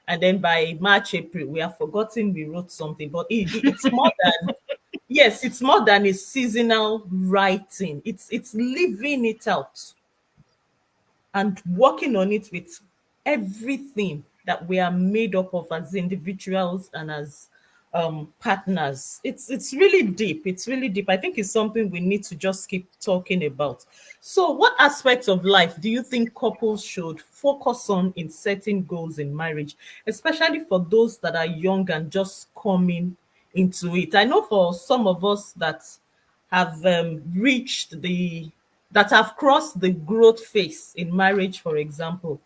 then by March, April, we have forgotten we wrote something. But it's more than yes, it's more than a seasonal writing. It's living it out and working on it with everything that we are made up of as individuals and as partners. It's really deep. It's really deep. I think it's something we need to just keep talking about. So, what aspects of life do you think couples should focus on in setting goals in marriage, especially for those that are young and just coming into it? I know for some of us that have reached that have crossed the growth phase in marriage, for example,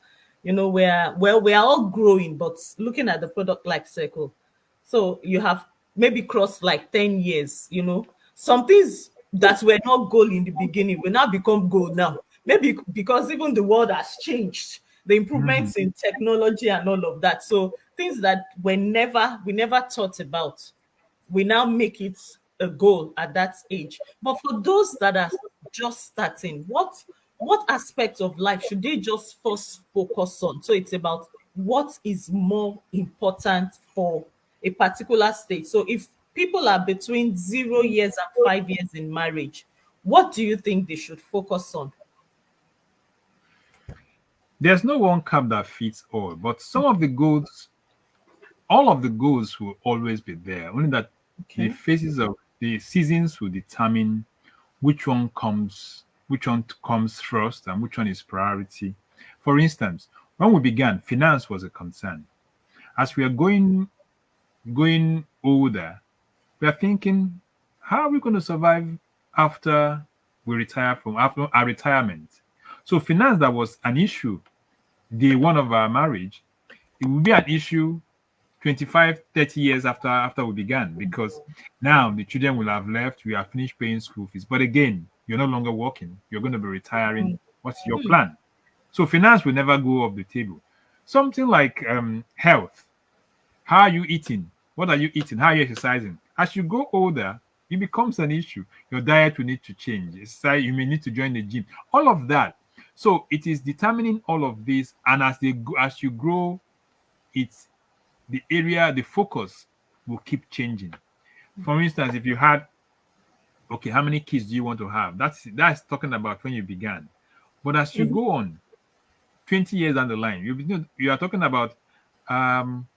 where we are all growing, but looking at the product life cycle. So you have maybe crossed like 10 years, some things that were not goal in the beginning will now become goal now. Maybe because even the world has changed, the improvements in technology and all of that. So things that we never thought about, we now make it a goal at that age. But for those that are just starting, what aspects of life should they just first focus on? So it's about what is more important for a particular stage. So if people are between 0 years and 5 years in marriage, what do you think they should focus on? There's no one cup that fits all, but all of the goals will always be there. Only that the Okay. phases of the seasons will determine which one comes first and which one is priority. For instance, when we began, finance was a concern. As we are going older, we are thinking, how are we going to survive after after our retirement? So finance, that was an issue day one of our marriage, it will be an issue 25, 30 years after we began, because now the children will have left, we have finished paying school fees. But again, you're no longer working, you're going to be retiring. What's your plan? So finance will never go off the table. Something like health. How are you eating? What are you eating? How are you exercising? As you grow older, it becomes an issue. Your diet will need to change. You may need to join the gym. All of that. So it is determining all of this, and as you grow, it's the focus will keep changing. For instance, if you had, okay, how many kids do you want to have? That's talking about when you began. But as you go on, 20 years down the line, you are talking about um,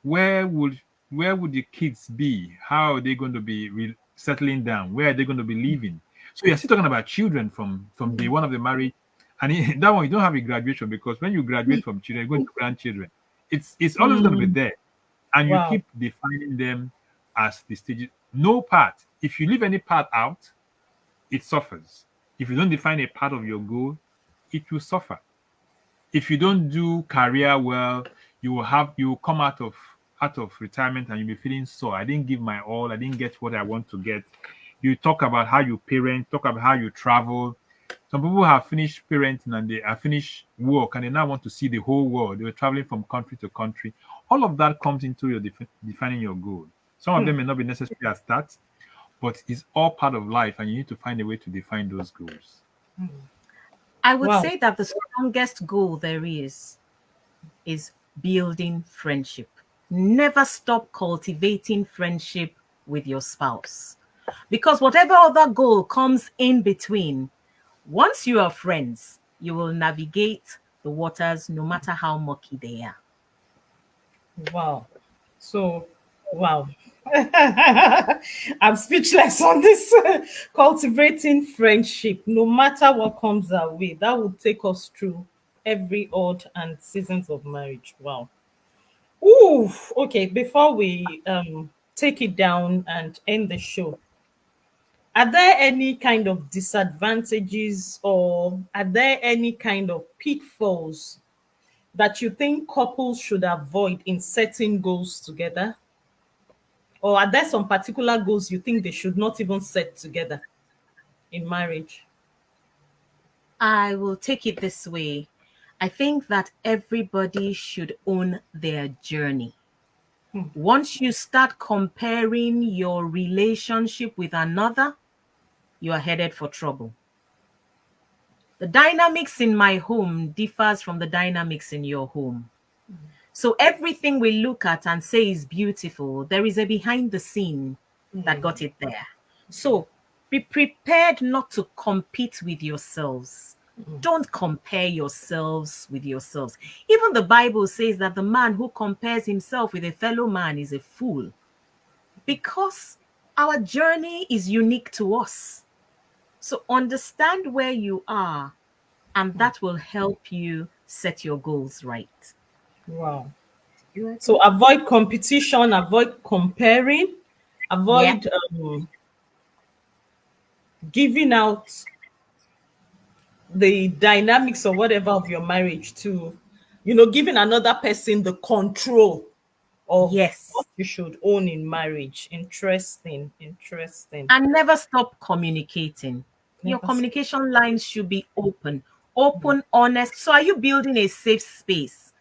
where would the kids be? How are they going to be settling down? Where are they going to be living? So you're still talking about children from day one of the marriage, and that one you don't have a graduation, because when you graduate from children, you're going to grandchildren. It's always going to be there, and you Wow. keep defining them as the stages. No part. If you leave any part out, it suffers. If you don't define a part of your goal, it will suffer. If you don't do career well, you will come out of retirement and you'll be feeling sore. I didn't give my all, I didn't get what I want to get. You talk about how you parent, talk about how you travel. Some people have finished parenting and they have finished work and they now want to see the whole world. They were traveling from country to country. All of that comes into your defining your goal. Some of them may not be necessary at start, but it's all part of life, and you need to find a way to define those goals. I would Wow. say that the strongest goal there is building friendship. Never stop cultivating friendship with your spouse. Because whatever other goal comes in between, once you are friends, you will navigate the waters no matter how murky they are. Wow. So, wow. I'm speechless on this. Cultivating friendship, no matter what comes our way, that will take us through every odd and seasons of marriage. Wow. Ooh, okay. Before we take it down and end the show, are there any kind of disadvantages, or are there any kind of pitfalls that you think couples should avoid in setting goals together? Or are there some particular goals you think they should not even set together in marriage? I will take it this way. I think that everybody should own their journey. Once you start comparing your relationship with another, you are headed for trouble. The dynamics in my home differs from the dynamics in your home. So everything we look at and say is beautiful, there is a behind the scene that got it there. So be prepared not to compete with yourselves. Don't compare yourselves with yourselves. Even the Bible says that the man who compares himself with a fellow man is a fool, because our journey is unique to us. So understand where you are, and that will help you set your goals right. Wow. You So agree? avoid competition, avoid comparing, Yeah. avoid giving out the dynamics or whatever of your marriage to, giving another person the control of Yes. what you should own in marriage. Interesting. Interesting. And never stop communicating. Your Never stop. communication lines should be open, honest. So, are you building a safe space?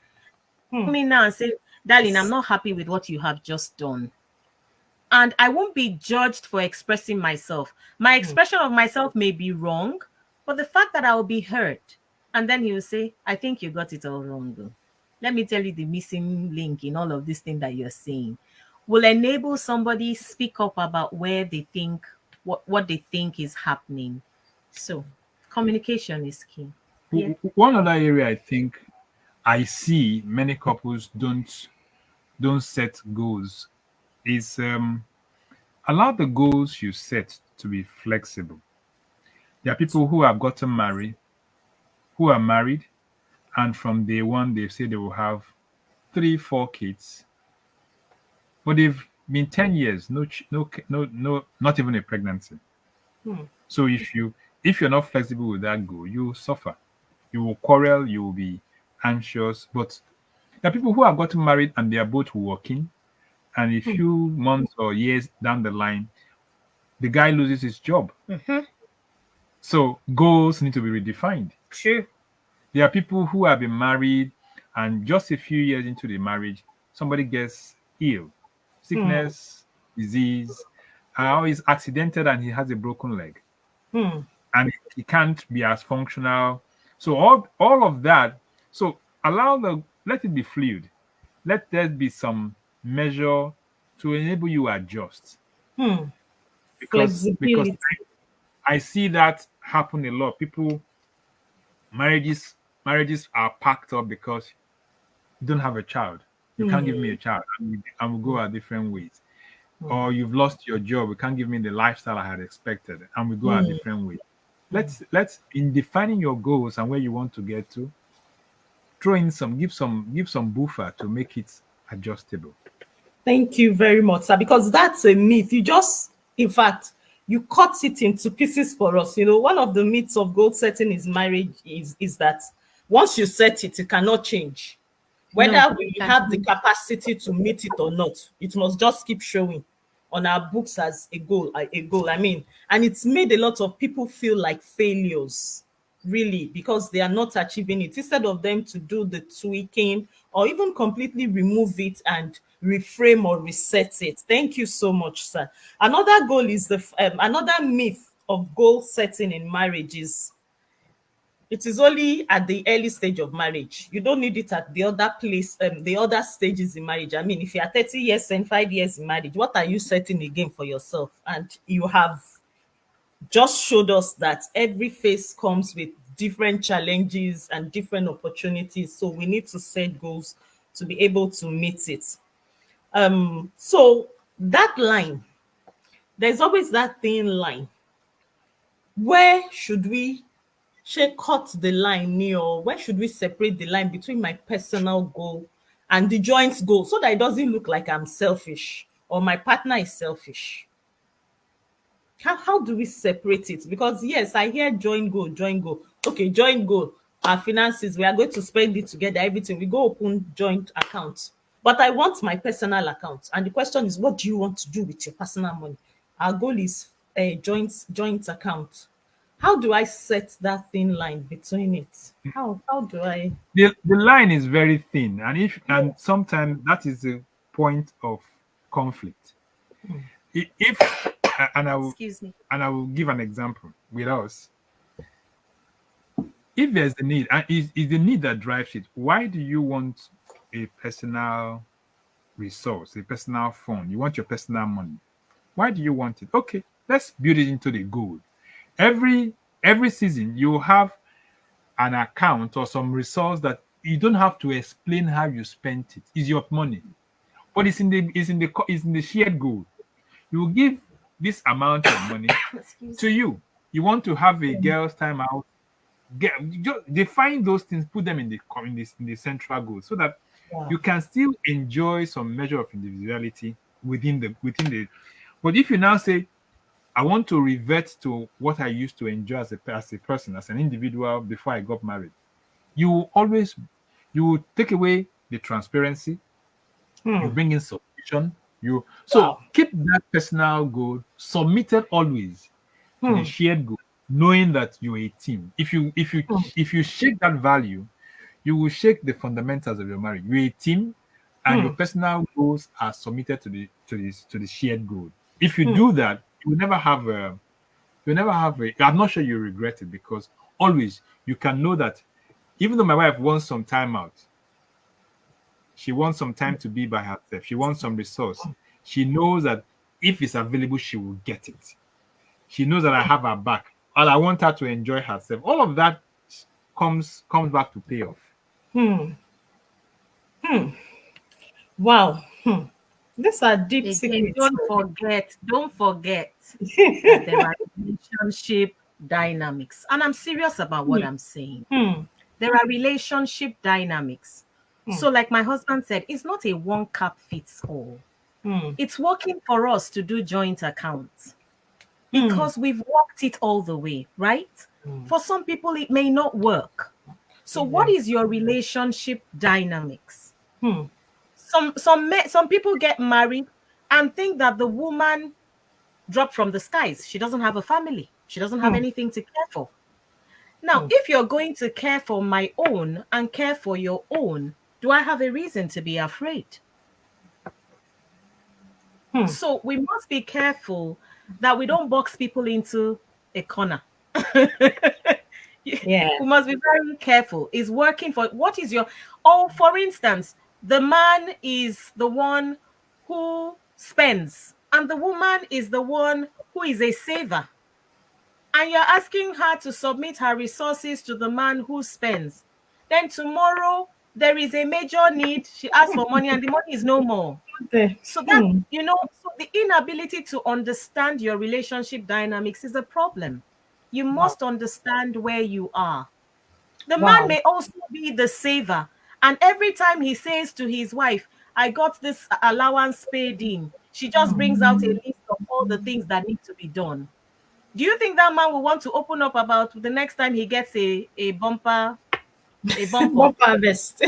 Hmm. Come me now and say, darling, I'm Yes. not happy with what you have just done. And I won't be judged for expressing myself. My expression of myself may be wrong, but the fact that I will be heard, and then he will say, I think you got it all wrong, though. Let me tell you the missing link in all of this thing that you're saying, will enable somebody speak up about where they think, what they think is happening. So communication is key. Yeah. One other area I think I see many couples don't set goals is allow the goals you set to be flexible. There are people who have gotten married, who are married, and from day one they say they will have 3, 4 kids, but they've been 10 years, no, not even a pregnancy. So if you're not flexible with that goal, you will suffer. You will quarrel, you will be anxious. But There are people who have gotten married and they are both working, and a few months or years down the line, the guy loses his job. Mhm. So goals need to be redefined. True. There are people who have been married, and just a few years into the marriage, somebody gets ill, Hmm. sickness, disease, or is accidented and he has a broken leg, Hmm. and he can't be as functional. So all of that. So let it be fluid. Let there be some measure to enable you adjust, Hmm. because Flexibility. I see that happen a lot. People marriages marriages are packed up because you don't have a child. You can't give me Hmm. a child, and we go our different ways. Hmm. Or you've lost your job, you can't give me the lifestyle I had expected, and we go our Hmm. different ways. Let's in defining your goals and where you want to get to, throw in give some buffer to make it adjustable. Thank you very much, sir, because that's a myth. In fact, you cut it into pieces for us. One of the myths of goal setting is marriage is that once you set it, it cannot change. No, Whether it we can. have the capacity to meet it or not, it must just keep showing on our books as a goal. I mean, and it's made a lot of people feel like failures, really, because they are not achieving it. Instead of them to do the tweaking or even completely remove it and reframe or reset it. Thank you so much, sir. Another goal is another myth of goal setting in marriage is it is only at the early stage of marriage. You don't need it at the other stages in marriage. I mean, if you are 30 years and 5 years in marriage, what are you setting again for yourself? And you have just showed us that every phase comes with different challenges and different opportunities. So we need to set goals to be able to meet it. So that line, there's always that thin line. Where should we cut the line near, or where should we separate the line between my personal goal and the joint goal so that it doesn't look like I'm selfish or my partner is selfish? How do we separate it? Because yes, I hear joint goal, joint goal. Okay, joint goal, our finances, we are going to spend it together, everything. We go open joint account. But I want my personal account. And the question is, what do you want to do with your personal money? Our goal is a joint account. How do I set that thin line between it? How do I? The line is very thin, and sometimes that is a point of conflict. If and I will Excuse me. and I will give an example with us. If there's the need, and is the need that drives it, why do you want a personal resource, a personal fund? You want your personal money. Why do you want it? Okay, let's build it into the goal. Every season you have an account or some resource that you don't have to explain how you spent it. It's your money, but it's in the shared goal. You will give this amount of money Excuse to me. you. You want to have a girls' time out. Just define those things, put them in the central goal, so that Wow. you can still enjoy some measure of individuality within the. But if you now say, I want to revert to what I used to enjoy as a person, as an individual before I got married, you will always you will take away the transparency, you Hmm. bring in submission, so Wow. keep that personal goal submitted always to the Hmm. shared goal, knowing that you're a team. If you shake that value, you will shake the fundamentals of your marriage. You're a team, and your Hmm. personal goals are submitted to the shared goal. If you Hmm. do that, you will never have a. I'm not sure you regret it, because always you can know that even though my wife wants some time out, she wants some time to be by herself, she wants some resource, she knows that if it's available, she will get it. She knows that I have her back, and I want her to enjoy herself. All of that comes back to pay off. Hmm. Wow. Hmm. These are deep Again, secrets. don't forget that there are relationship dynamics. And I'm serious about what I'm saying. Hmm. There are relationship dynamics. Hmm. So, like my husband said, it's not a one cap fits all. Hmm. It's working for us to do joint accounts Hmm. because we've walked it all the way, right? For some people, it may not work. So, what Exactly. is your relationship dynamics? Hmm. Some people get married and think that the woman dropped from the skies. She doesn't have a family. She doesn't have Hmm. anything to care for. Now, Hmm. if you're going to care for my own and care for your own, do I have a reason to be afraid? Hmm. So we must be careful that we don't box people into a corner. Yeah. We must be very careful. Is working for what is your, oh, for instance, the man is the one who spends, and the woman is the one who is a saver. And you're asking her to submit her resources to the man who spends. Then tomorrow there is a major need. She asks for money and the money is no more. Okay. So that, Hmm. so the inability to understand your relationship dynamics is a problem. You Wow. must understand where you are. The man Wow. may also be the saver. And every time he says to his wife, I got this allowance paid in, she just brings out a list of all the things that need to be done. Do you think that man will want to open up about the next time he gets a bump up? Bump harvest.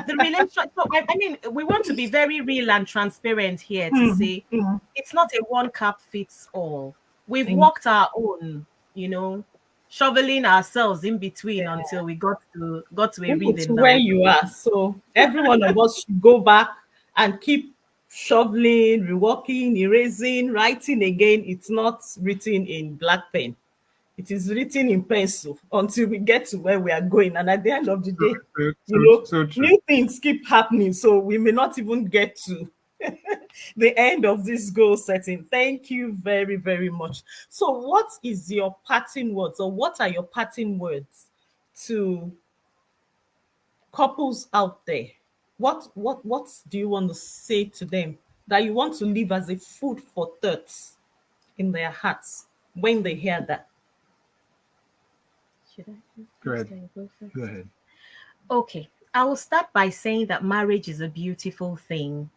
The relationship. So I mean, we want to be very real and transparent here to Hmm. say Hmm. it's not a one cap fits all. We've Thank walked our own, shoveling ourselves in between you. until we got to a To rhythm that where we you are. So every one of us should go back and keep shoveling, reworking, erasing, writing again. It's not written in black pen. It is written in pencil until we get to where we are going. And at the end of the So, day, so, you so, know, so true. new things keep happening. So we may not even get to the end of this goal setting. Thank you very, very much. So, what is your parting words, or what are your parting words to couples out there? What do you want to say to them that you want to leave as a food for thought in their hearts when they hear that? should I go Go first ahead. or you go Go first? ahead. Okay. I will start by saying that marriage is a beautiful thing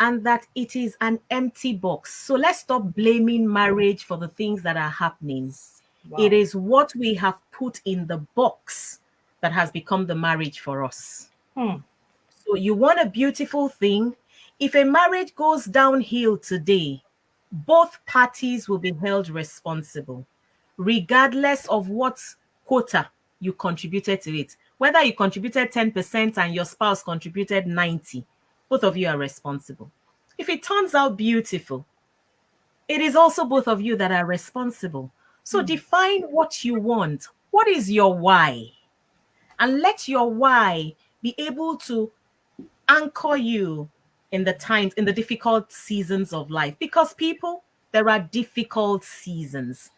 and that it is an empty box. So let's stop blaming marriage for the things that are happening. It Wow. is what we have put in the box that has become the marriage for us. Hmm. So you want a beautiful thing. If a marriage goes downhill today, both parties will be held responsible, regardless of what quota you contributed to it. Whether you contributed 10% and your spouse contributed 90, both of you are responsible. If it turns out beautiful, it is also both of you that are responsible. So define what you want. What is your why? And let your why be able to anchor you in the times, in the difficult seasons of life. Because people, there are difficult seasons.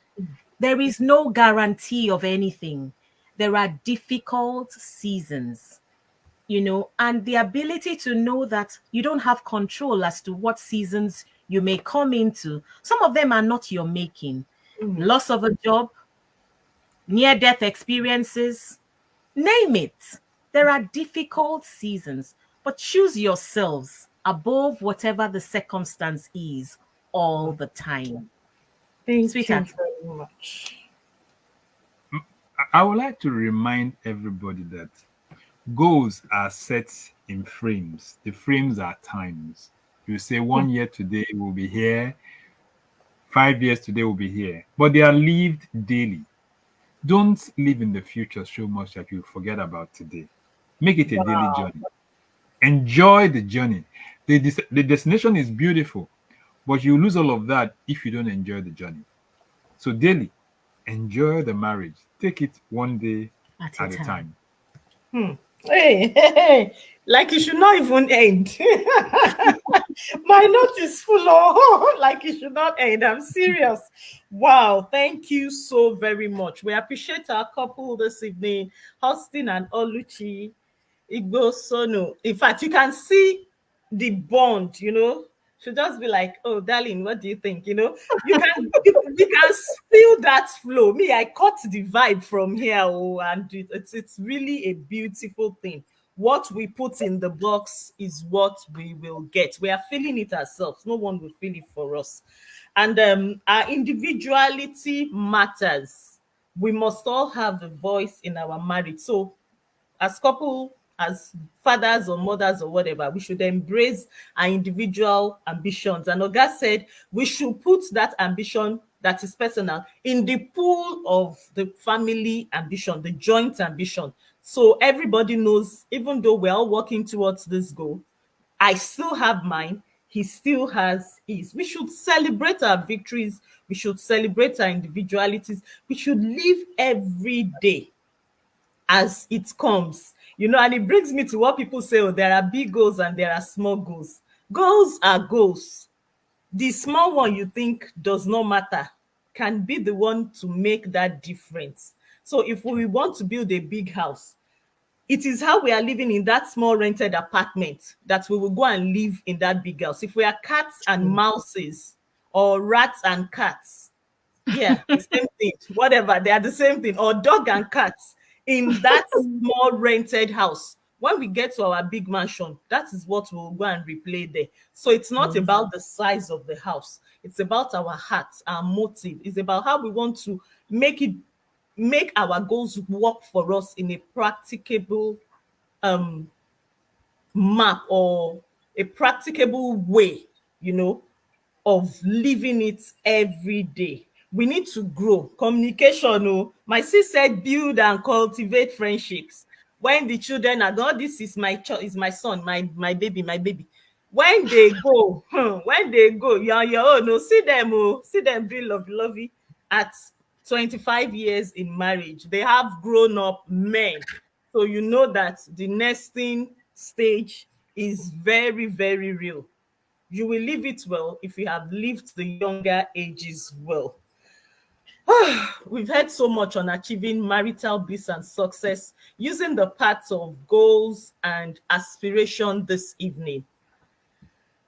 There is no guarantee of anything. There are difficult seasons, and the ability to know that you don't have control as to what seasons you may come into. Some of them are not your making. Loss of a job, near death experiences, name it. There are difficult seasons, but choose yourselves above whatever the circumstance is all the time. Thank you Sweetheart, very much. I would like to remind everybody that goals are set in frames. The frames are times. You say 1 year today will be here, 5 years today will be here, but they are lived daily. Don't live in the future so much that you forget about today. Make it a daily Wow. journey. Enjoy the journey. The destination is beautiful, but you lose all of that if you don't enjoy the journey. So daily, enjoy the marriage. Take it one day at a at a time. time. Hey, hey, hey, like it should not even end. My note is full of like it should not end. I'm serious. Wow, thank you so very much. We appreciate our couple this evening, Austin and Oluchi Igbo Sono. In fact, you can see the bond, should just be like, oh, darling, what do you think? You can feel that flow. Me, I caught the vibe from here, and it's really a beautiful thing. What we put in the box is what we will get. We are feeling it ourselves. No one will feel it for us. And our individuality matters. We must all have a voice in our marriage. So as couple as fathers or mothers or whatever, we should embrace our individual ambitions. And Oga said we should put that ambition that is personal in the pool of the family ambition, the joint ambition. So everybody knows, even though we're all working towards this goal, I still have mine, he still has his. We should celebrate our victories. We should celebrate our individualities. We should live every day as it comes. And it brings me to what people say, oh, there are big goals and there are small goals. Goals are goals. The small one you think does not matter can be the one to make that difference. So if we want to build a big house, it is how we are living in that small rented apartment that we will go and live in that big house. If we are cats and mouses or rats and cats, yeah, the same thing, whatever, they are the same thing, or dog and cats in that small rented house. When we get to our big mansion, that is what we'll go and replay there. So it's not about the size of the house, it's about our hearts, our motive. It's about how we want to make our goals work for us in a practicable map, or a practicable way, of living it every day. We need to grow communication. Oh, my sis said build and cultivate friendships. When the children are gone, this is my is my son, my baby, my baby. When they go, you're on your own. Oh, see them doing lovey at 25 years in marriage. They have grown up men. So you know that the nesting stage is very, very real. You will live it well if you have lived the younger ages well. We've heard so much on achieving marital bliss and success using the parts of goals and aspiration this evening.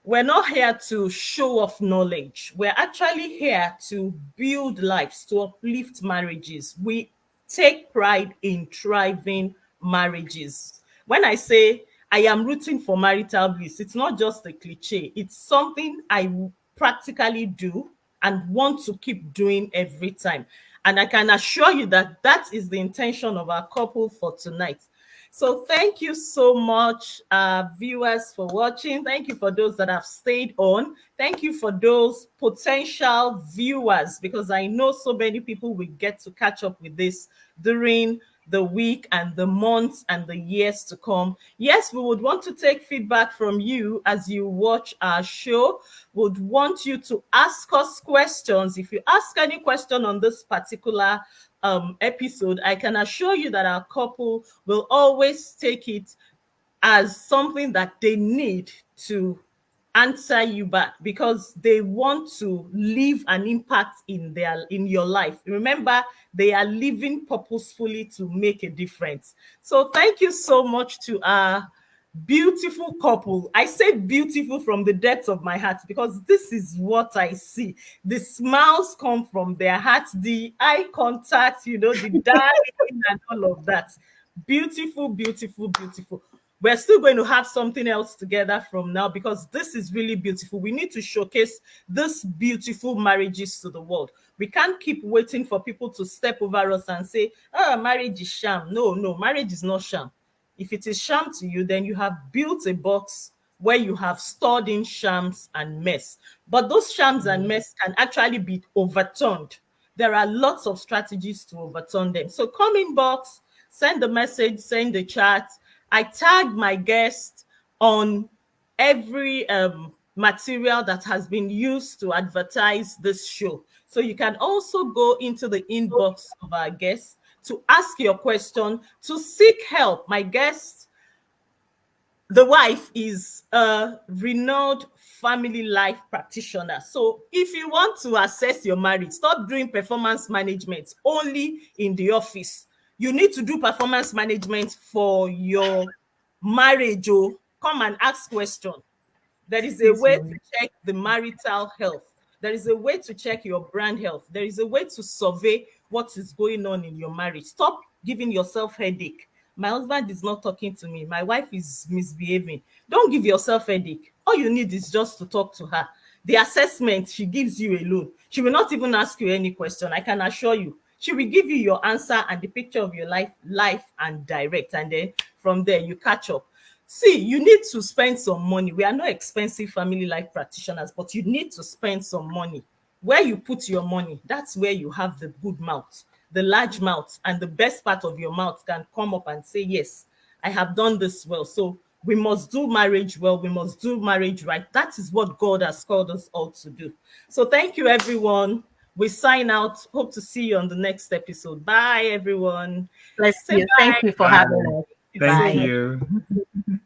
We're not here to show off knowledge. We're actually here to build lives, to uplift marriages. We take pride in thriving marriages. When I say I am rooting for marital bliss, it's not just a cliche. It's something I practically do and want to keep doing every time. And I can assure you that that is the intention of our couple for tonight. So thank you so much, viewers, for watching. Thank you for those that have stayed on. Thank you for those potential viewers, because I know so many people will get to catch up with this during the week and the months and the years to come. Yes, we would want to take feedback from you as you watch our show. Would want you to ask us questions. If you ask any question on this particular episode, I can assure you that our couple will always take it as something that they need to answer you back, because they want to leave an impact in your life. Remember, they are living purposefully to make a difference. So thank you so much to our beautiful couple. I say beautiful from the depths of my heart, because this is what I see. The smiles come from their hearts, the eye contact, the dancing and all of that. Beautiful, beautiful, beautiful. We're still going to have something else together from now, because this is really beautiful. We need to showcase this beautiful marriages to the world. We can't keep waiting for people to step over us and say, oh, marriage is sham. No, marriage is not sham. If it is sham to you, then you have built a box where you have stored in shams and mess. But those shams and mess can actually be overturned. There are lots of strategies to overturn them. So come inbox, send the message, send the chat. I tag my guest on every material that has been used to advertise this show. So you can also go into the inbox of our guests to ask your question, to seek help. My guest, the wife, is a renowned family life practitioner. So if you want to assess your marriage, stop doing performance management only in the office. You need to do performance management for your marriage. Oh, come and ask questions. There is a way to check the marital health. There is a way to check your brand health. There is a way to survey what is going on in your marriage. Stop giving yourself headache. My husband is not talking to me. My wife is misbehaving. Don't give yourself headache. All you need is just to talk to her. The assessment she gives you alone, she will not even ask you any question. I can assure you. She will give you your answer and the picture of your life and direct. And then from there you catch up. See, you need to spend some money. We are not expensive family life practitioners, but you need to spend some money. Where you put your money, that's where you have the good mouth, the large mouth, and the best part of your mouth can come up and say, yes, I have done this well. So we must do marriage well. We must do marriage right. That is what God has called us all to do. So thank you, everyone. We sign out. Hope to see you on the next episode. Bye, everyone. Bless Say you. Thank bye. you for Bye. having us. Thank Bye. Bye. you.